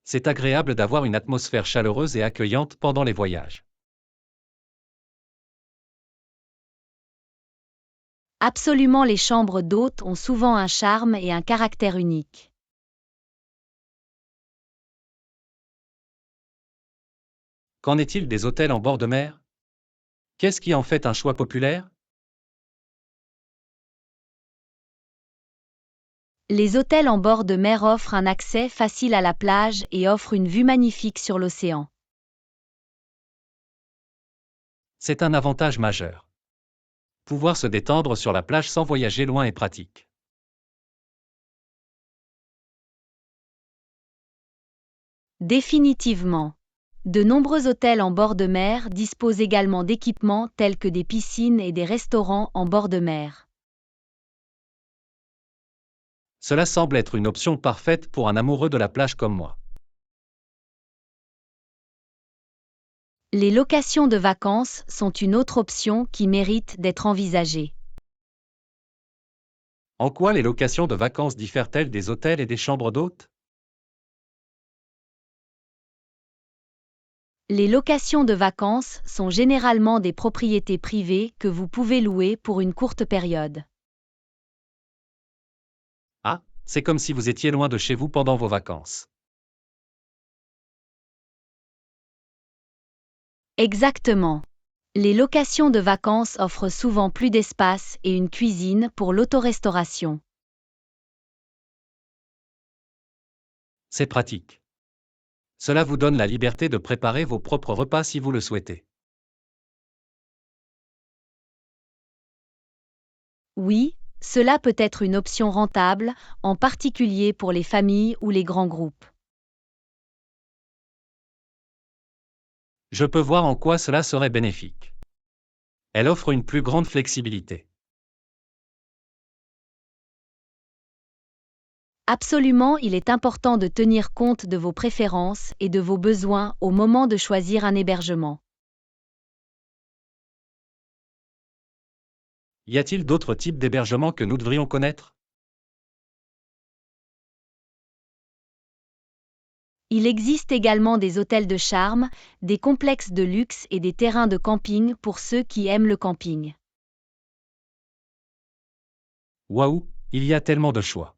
C'est agréable d'avoir une atmosphère chaleureuse et accueillante pendant les voyages. Absolument, les chambres d'hôtes ont souvent un charme et un caractère unique. Qu'en est-il des hôtels en bord de mer? Qu'est-ce qui en fait un choix populaire? Les hôtels en bord de mer offrent un accès facile à la plage et offrent une vue magnifique sur l'océan. C'est un avantage majeur. Pouvoir se détendre sur la plage sans voyager loin est pratique. Définitivement. De nombreux hôtels en bord de mer disposent également d'équipements tels que des piscines et des restaurants en bord de mer. Cela semble être une option parfaite pour un amoureux de la plage comme moi. Les locations de vacances sont une autre option qui mérite d'être envisagée. En quoi les locations de vacances diffèrent-elles des hôtels et des chambres d'hôtes? Les locations de vacances sont généralement des propriétés privées que vous pouvez louer pour une courte période. Ah, c'est comme si vous étiez loin de chez vous pendant vos vacances. Exactement. Les locations de vacances offrent souvent plus d'espace et une cuisine pour l'autorestauration. C'est pratique. Cela vous donne la liberté de préparer vos propres repas si vous le souhaitez. Oui, cela peut être une option rentable, en particulier pour les familles ou les grands groupes. Je peux voir en quoi cela serait bénéfique. Elle offre une plus grande flexibilité. Absolument, il est important de tenir compte de vos préférences et de vos besoins au moment de choisir un hébergement. Y a-t-il d'autres types d'hébergements que nous devrions connaître? Il existe également des hôtels de charme, des complexes de luxe et des terrains de camping pour ceux qui aiment le camping. Waouh, il y a tellement de choix.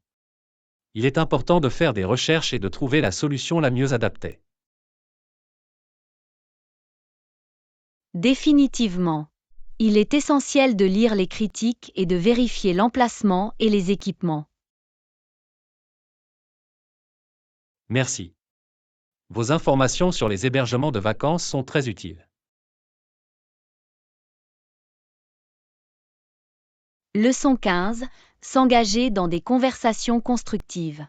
Il est important de faire des recherches et de trouver la solution la mieux adaptée. Définitivement. Il est essentiel de lire les critiques et de vérifier l'emplacement et les équipements. Merci. Vos informations sur les hébergements de vacances sont très utiles. Leçon 15. S'engager dans des conversations constructives.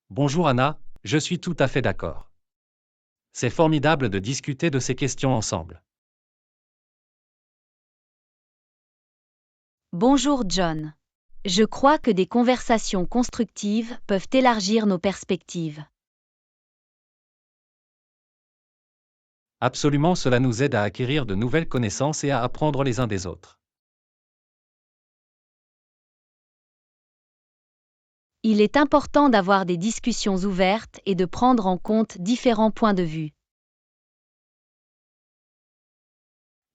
Bonjour Anna, je suis tout à fait d'accord. C'est formidable de discuter de ces questions ensemble. Bonjour John. Je crois que des conversations constructives peuvent élargir nos perspectives. Absolument, cela nous aide à acquérir de nouvelles connaissances et à apprendre les uns des autres. Il est important d'avoir des discussions ouvertes et de prendre en compte différents points de vue.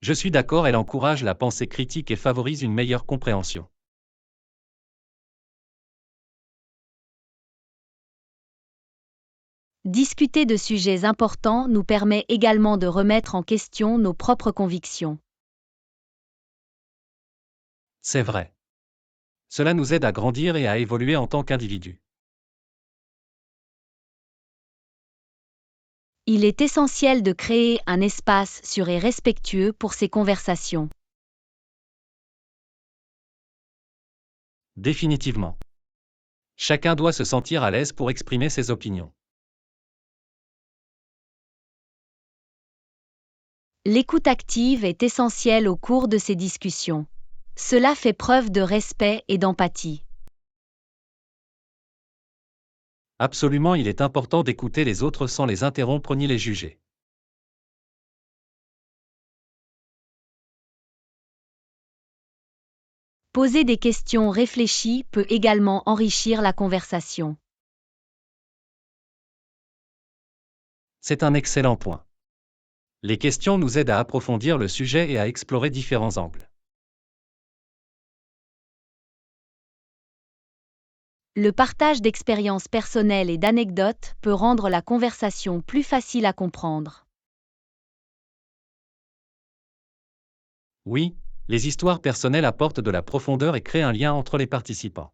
Je suis d'accord, elle encourage la pensée critique et favorise une meilleure compréhension. Discuter de sujets importants nous permet également de remettre en question nos propres convictions. C'est vrai. Cela nous aide à grandir et à évoluer en tant qu'individus. Il est essentiel de créer un espace sûr et respectueux pour ces conversations. Définitivement. Chacun doit se sentir à l'aise pour exprimer ses opinions. L'écoute active est essentielle au cours de ces discussions. Cela fait preuve de respect et d'empathie. Absolument, il est important d'écouter les autres sans les interrompre ni les juger. Poser des questions réfléchies peut également enrichir la conversation. C'est un excellent point. Les questions nous aident à approfondir le sujet et à explorer différents angles. Le partage d'expériences personnelles et d'anecdotes peut rendre la conversation plus facile à comprendre. Oui, les histoires personnelles apportent de la profondeur et créent un lien entre les participants.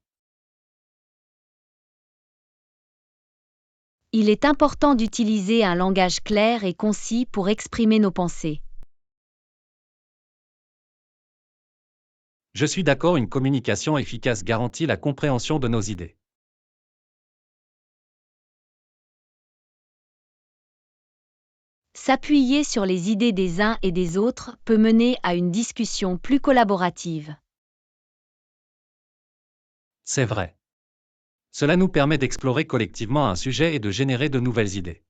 Il est important d'utiliser un langage clair et concis pour exprimer nos pensées. Je suis d'accord, une communication efficace garantit la compréhension de nos idées. S'appuyer sur les idées des uns et des autres peut mener à une discussion plus collaborative. C'est vrai. Cela nous permet d'explorer collectivement un sujet et de générer de nouvelles idées.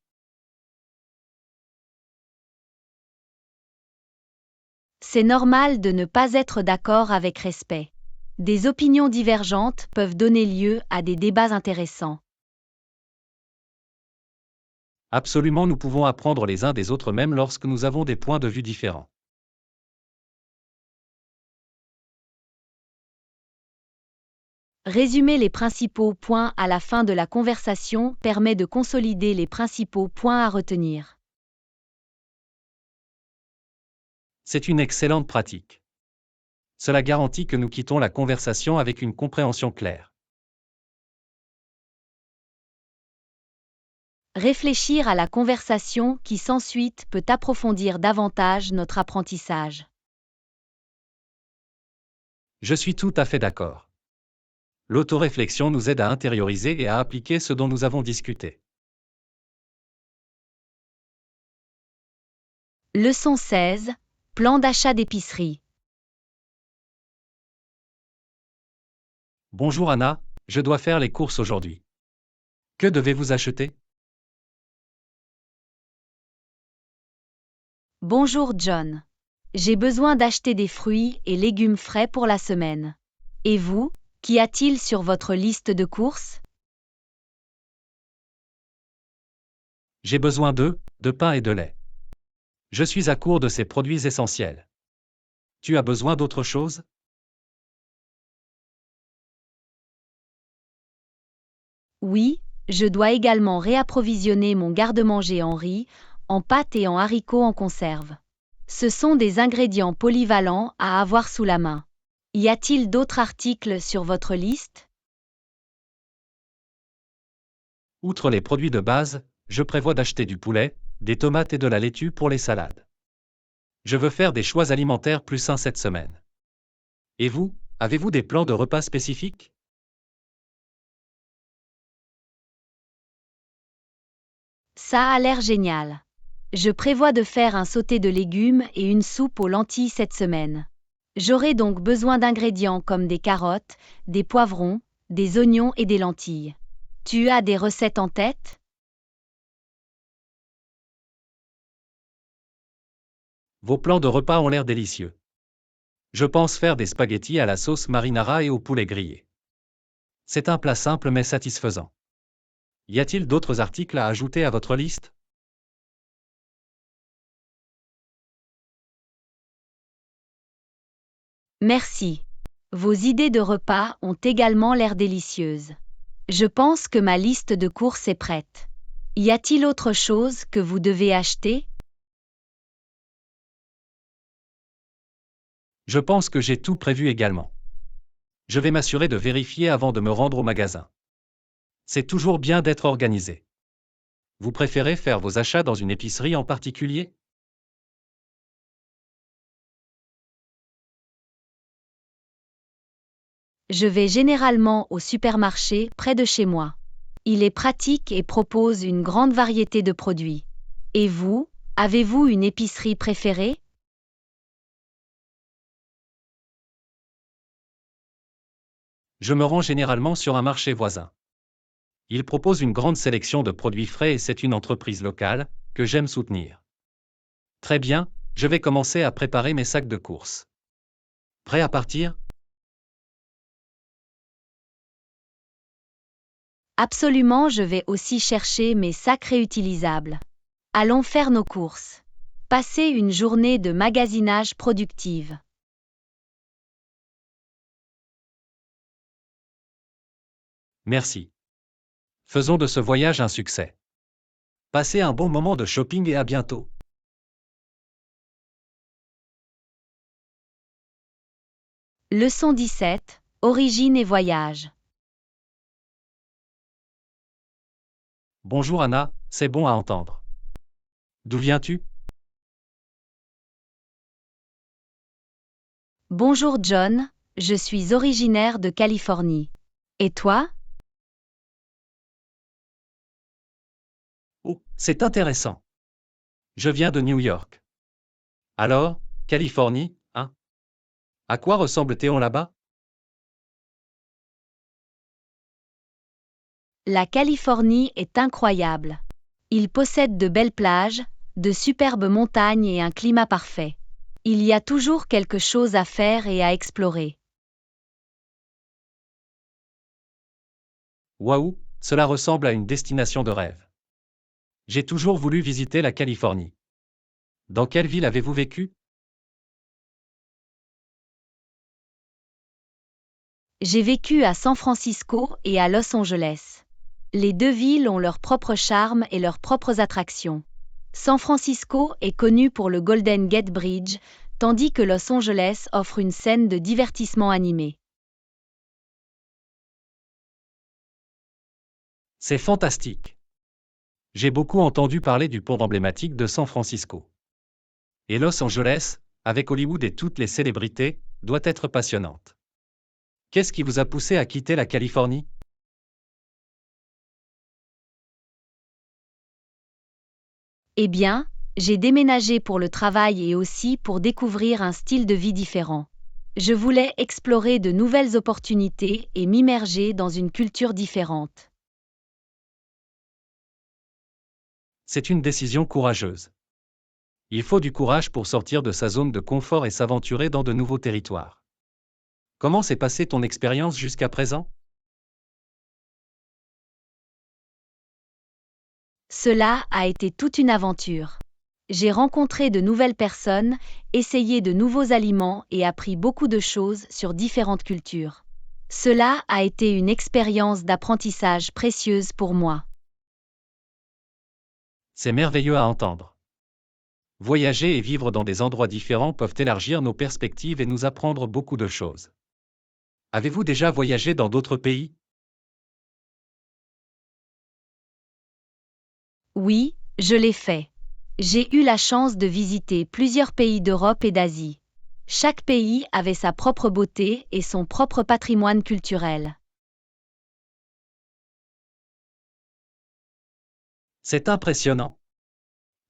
C'est normal de ne pas être d'accord avec respect. Des opinions divergentes peuvent donner lieu à des débats intéressants. Absolument, nous pouvons apprendre les uns des autres même lorsque nous avons des points de vue différents. Résumer les principaux points à la fin de la conversation permet de consolider les principaux points à retenir. C'est une excellente pratique. Cela garantit que nous quittons la conversation avec une compréhension claire. Réfléchir à la conversation qui s'ensuit peut approfondir davantage notre apprentissage. Je suis tout à fait d'accord. L'autoréflexion nous aide à intérioriser et à appliquer ce dont nous avons discuté. Leçon 16. Plan d'achat d'épicerie. Bonjour Anna, je dois faire les courses aujourd'hui. Que devez-vous acheter? Bonjour John. J'ai besoin d'acheter des fruits et légumes frais pour la semaine. Et vous, qu'y a-t-il sur votre liste de courses? J'ai besoin de pain et de lait. Je suis à court de ces produits essentiels. Tu as besoin d'autre chose? Oui, je dois également réapprovisionner mon garde-manger en riz, en pâtes et en haricots en conserve. Ce sont des ingrédients polyvalents à avoir sous la main. Y a-t-il d'autres articles sur votre liste? Outre les produits de base, je prévois d'acheter du poulet, des tomates et de la laitue pour les salades. Je veux faire des choix alimentaires plus sains cette semaine. Et vous, avez-vous des plans de repas spécifiques? Ça a l'air génial. Je prévois de faire un sauté de légumes et une soupe aux lentilles cette semaine. J'aurai donc besoin d'ingrédients comme des carottes, des poivrons, des oignons et des lentilles. Tu as des recettes en tête? Vos plans de repas ont l'air délicieux. Je pense faire des spaghettis à la sauce marinara et au poulet grillé. C'est un plat simple mais satisfaisant. Y a-t-il d'autres articles à ajouter à votre liste? Merci. Vos idées de repas ont également l'air délicieuses. Je pense que ma liste de courses est prête. Y a-t-il autre chose que vous devez acheter? Je pense que j'ai tout prévu également. Je vais m'assurer de vérifier avant de me rendre au magasin. C'est toujours bien d'être organisé. Vous préférez faire vos achats dans une épicerie en particulier? Je vais généralement au supermarché près de chez moi. Il est pratique et propose une grande variété de produits. Et vous, avez-vous une épicerie préférée? Je me rends généralement sur un marché voisin. Il propose une grande sélection de produits frais et c'est une entreprise locale que j'aime soutenir. Très bien, je vais commencer à préparer mes sacs de courses. Prêt à partir? Absolument, je vais aussi chercher mes sacs réutilisables. Allons faire nos courses. Passez une journée de magasinage productive. Merci. Faisons de ce voyage un succès. Passez un bon moment de shopping et à bientôt. Leçon 17. Origine et voyage. Bonjour Anna, c'est bon à entendre. D'où viens-tu? Bonjour John, je suis originaire de Californie. Et toi? Oh, c'est intéressant. Je viens de New York. Alors, Californie, hein? À quoi ressemble Théon là-bas? La Californie est incroyable. Il possède de belles plages, de superbes montagnes et un climat parfait. Il y a toujours quelque chose à faire et à explorer. Waouh, cela ressemble à une destination de rêve. J'ai toujours voulu visiter la Californie. Dans quelle ville avez-vous vécu? J'ai vécu à San Francisco et à Los Angeles. Les deux villes ont leur propre charme et leurs propres attractions. San Francisco est connu pour le Golden Gate Bridge, tandis que Los Angeles offre une scène de divertissement animé. C'est fantastique. J'ai beaucoup entendu parler du pont emblématique de San Francisco. Et Los Angeles, avec Hollywood et toutes les célébrités, doit être passionnante. Qu'est-ce qui vous a poussé à quitter la Californie? Eh bien, J'ai déménagé pour le travail et aussi pour découvrir un style de vie différent. Je voulais explorer de nouvelles opportunités et m'immerger dans une culture différente. C'est une décision courageuse. Il faut du courage pour sortir de sa zone de confort et s'aventurer dans de nouveaux territoires. Comment s'est passée ton expérience jusqu'à présent? Cela a été toute une aventure. J'ai rencontré de nouvelles personnes, essayé de nouveaux aliments et appris beaucoup de choses sur différentes cultures. Cela a été une expérience d'apprentissage précieuse pour moi. C'est merveilleux à entendre. Voyager et vivre dans des endroits différents peuvent élargir nos perspectives et nous apprendre beaucoup de choses. Avez-vous déjà voyagé dans d'autres pays? Oui, je l'ai fait. J'ai eu la chance de visiter plusieurs pays d'Europe et d'Asie. Chaque pays avait sa propre beauté et son propre patrimoine culturel. C'est impressionnant.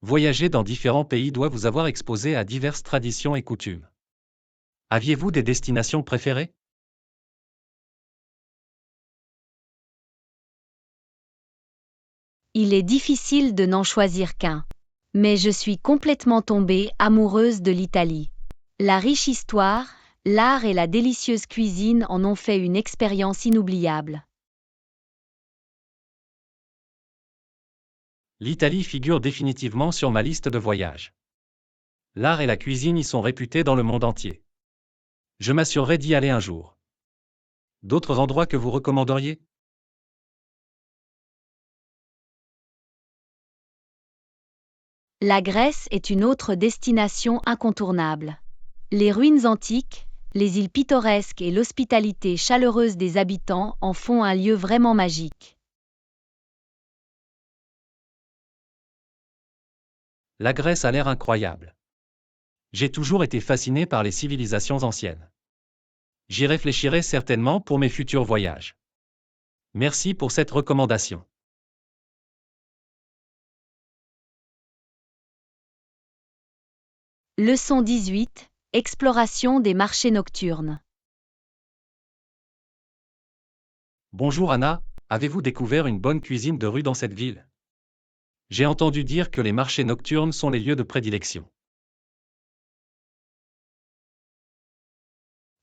Voyager dans différents pays doit vous avoir exposé à diverses traditions et coutumes. Aviez-vous des destinations préférées? Il est difficile de n'en choisir qu'un. Mais je suis complètement tombée amoureuse de l'Italie. La riche histoire, l'art et la délicieuse cuisine en ont fait une expérience inoubliable. L'Italie figure définitivement sur ma liste de voyages. L'art et la cuisine y sont réputés dans le monde entier. Je m'assurerai d'y aller un jour. D'autres endroits que vous recommanderiez? La Grèce est une autre destination incontournable. Les ruines antiques, les îles pittoresques et l'hospitalité chaleureuse des habitants en font un lieu vraiment magique. La Grèce a l'air incroyable. J'ai toujours été fasciné par les civilisations anciennes. J'y réfléchirai certainement pour mes futurs voyages. Merci pour cette recommandation. Leçon 18. Exploration des marchés nocturnes. Bonjour Anna, avez-vous découvert une bonne cuisine de rue dans cette ville? J'ai entendu dire que les marchés nocturnes sont les lieux de prédilection.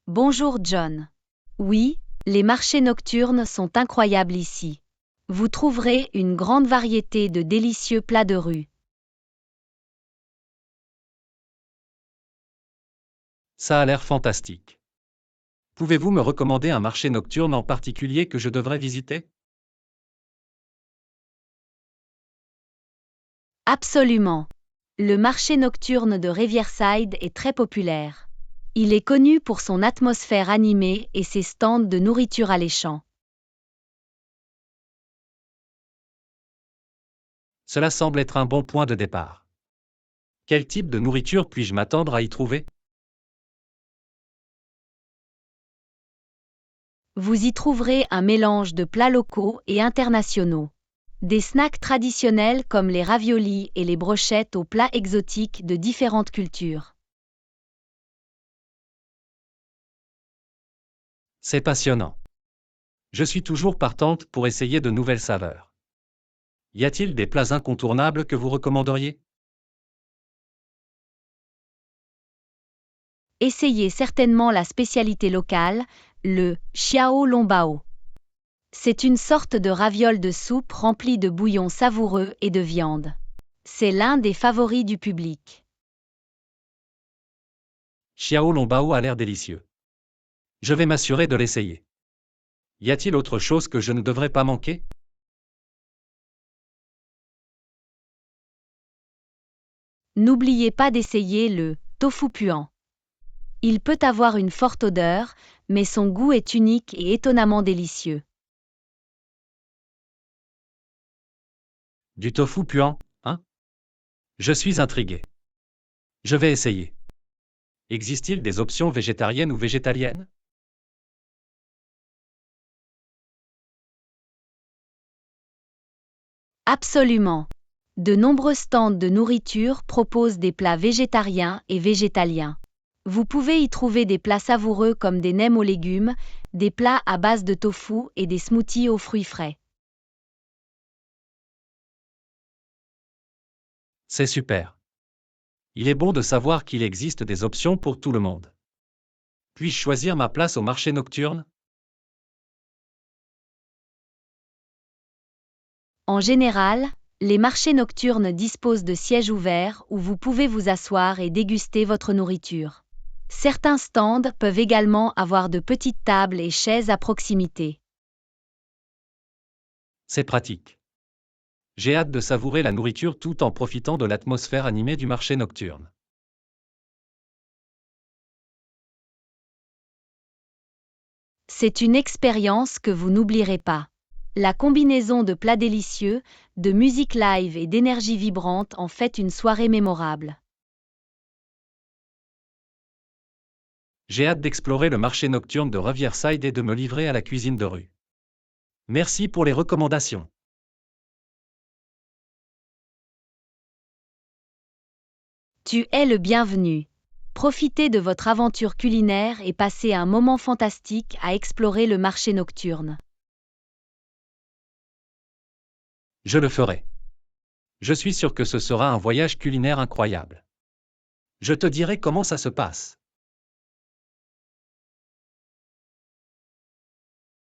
Bonjour John. Oui, les marchés nocturnes sont incroyables ici. Vous trouverez une grande variété de délicieux plats de rue. Ça a l'air fantastique. Pouvez-vous me recommander un marché nocturne en particulier que je devrais visiter? Absolument. Le marché nocturne de Riverside est très populaire. Il est connu pour son atmosphère animée et ses stands de nourriture alléchants. Cela semble être un bon point de départ. Quel type de nourriture puis-je m'attendre à y trouver? Vous y trouverez un mélange de plats locaux et internationaux. Des snacks traditionnels comme les raviolis et les brochettes aux plats exotiques de différentes cultures. C'est passionnant. Je suis toujours partante pour essayer de nouvelles saveurs. Y a-t-il des plats incontournables que vous recommanderiez? Essayez certainement la spécialité locale, le xiao long bao. C'est une sorte de raviole de soupe remplie de bouillon savoureux et de viande. C'est l'un des favoris du public. Xiao long bao a l'air délicieux. Je vais m'assurer de l'essayer. Y a-t-il autre chose que je ne devrais pas manquer? N'oubliez pas d'essayer le tofu puant. Il peut avoir une forte odeur, mais son goût est unique et étonnamment délicieux. Du tofu puant, hein? Je suis intrigué. Je vais essayer. Existe-t-il des options végétariennes ou végétaliennes? Absolument. De nombreux stands de nourriture proposent des plats végétariens et végétaliens. Vous pouvez y trouver des plats savoureux comme des nems aux légumes, des plats à base de tofu et des smoothies aux fruits frais. C'est super. Il est bon de savoir qu'il existe des options pour tout le monde. Puis-je choisir ma place au marché nocturne? En général, les marchés nocturnes disposent de sièges ouverts où vous pouvez vous asseoir et déguster votre nourriture. Certains stands peuvent également avoir de petites tables et chaises à proximité. C'est pratique. J'ai hâte de savourer la nourriture tout en profitant de l'atmosphère animée du marché nocturne. C'est une expérience que vous n'oublierez pas. La combinaison de plats délicieux, de musique live et d'énergie vibrante en fait une soirée mémorable. J'ai hâte d'explorer le marché nocturne de Riverside et de me livrer à la cuisine de rue. Merci pour les recommandations. Tu es le bienvenu. Profitez de votre aventure culinaire et passez un moment fantastique à explorer le marché nocturne. Je le ferai. Je suis sûr que ce sera un voyage culinaire incroyable. Je te dirai comment ça se passe.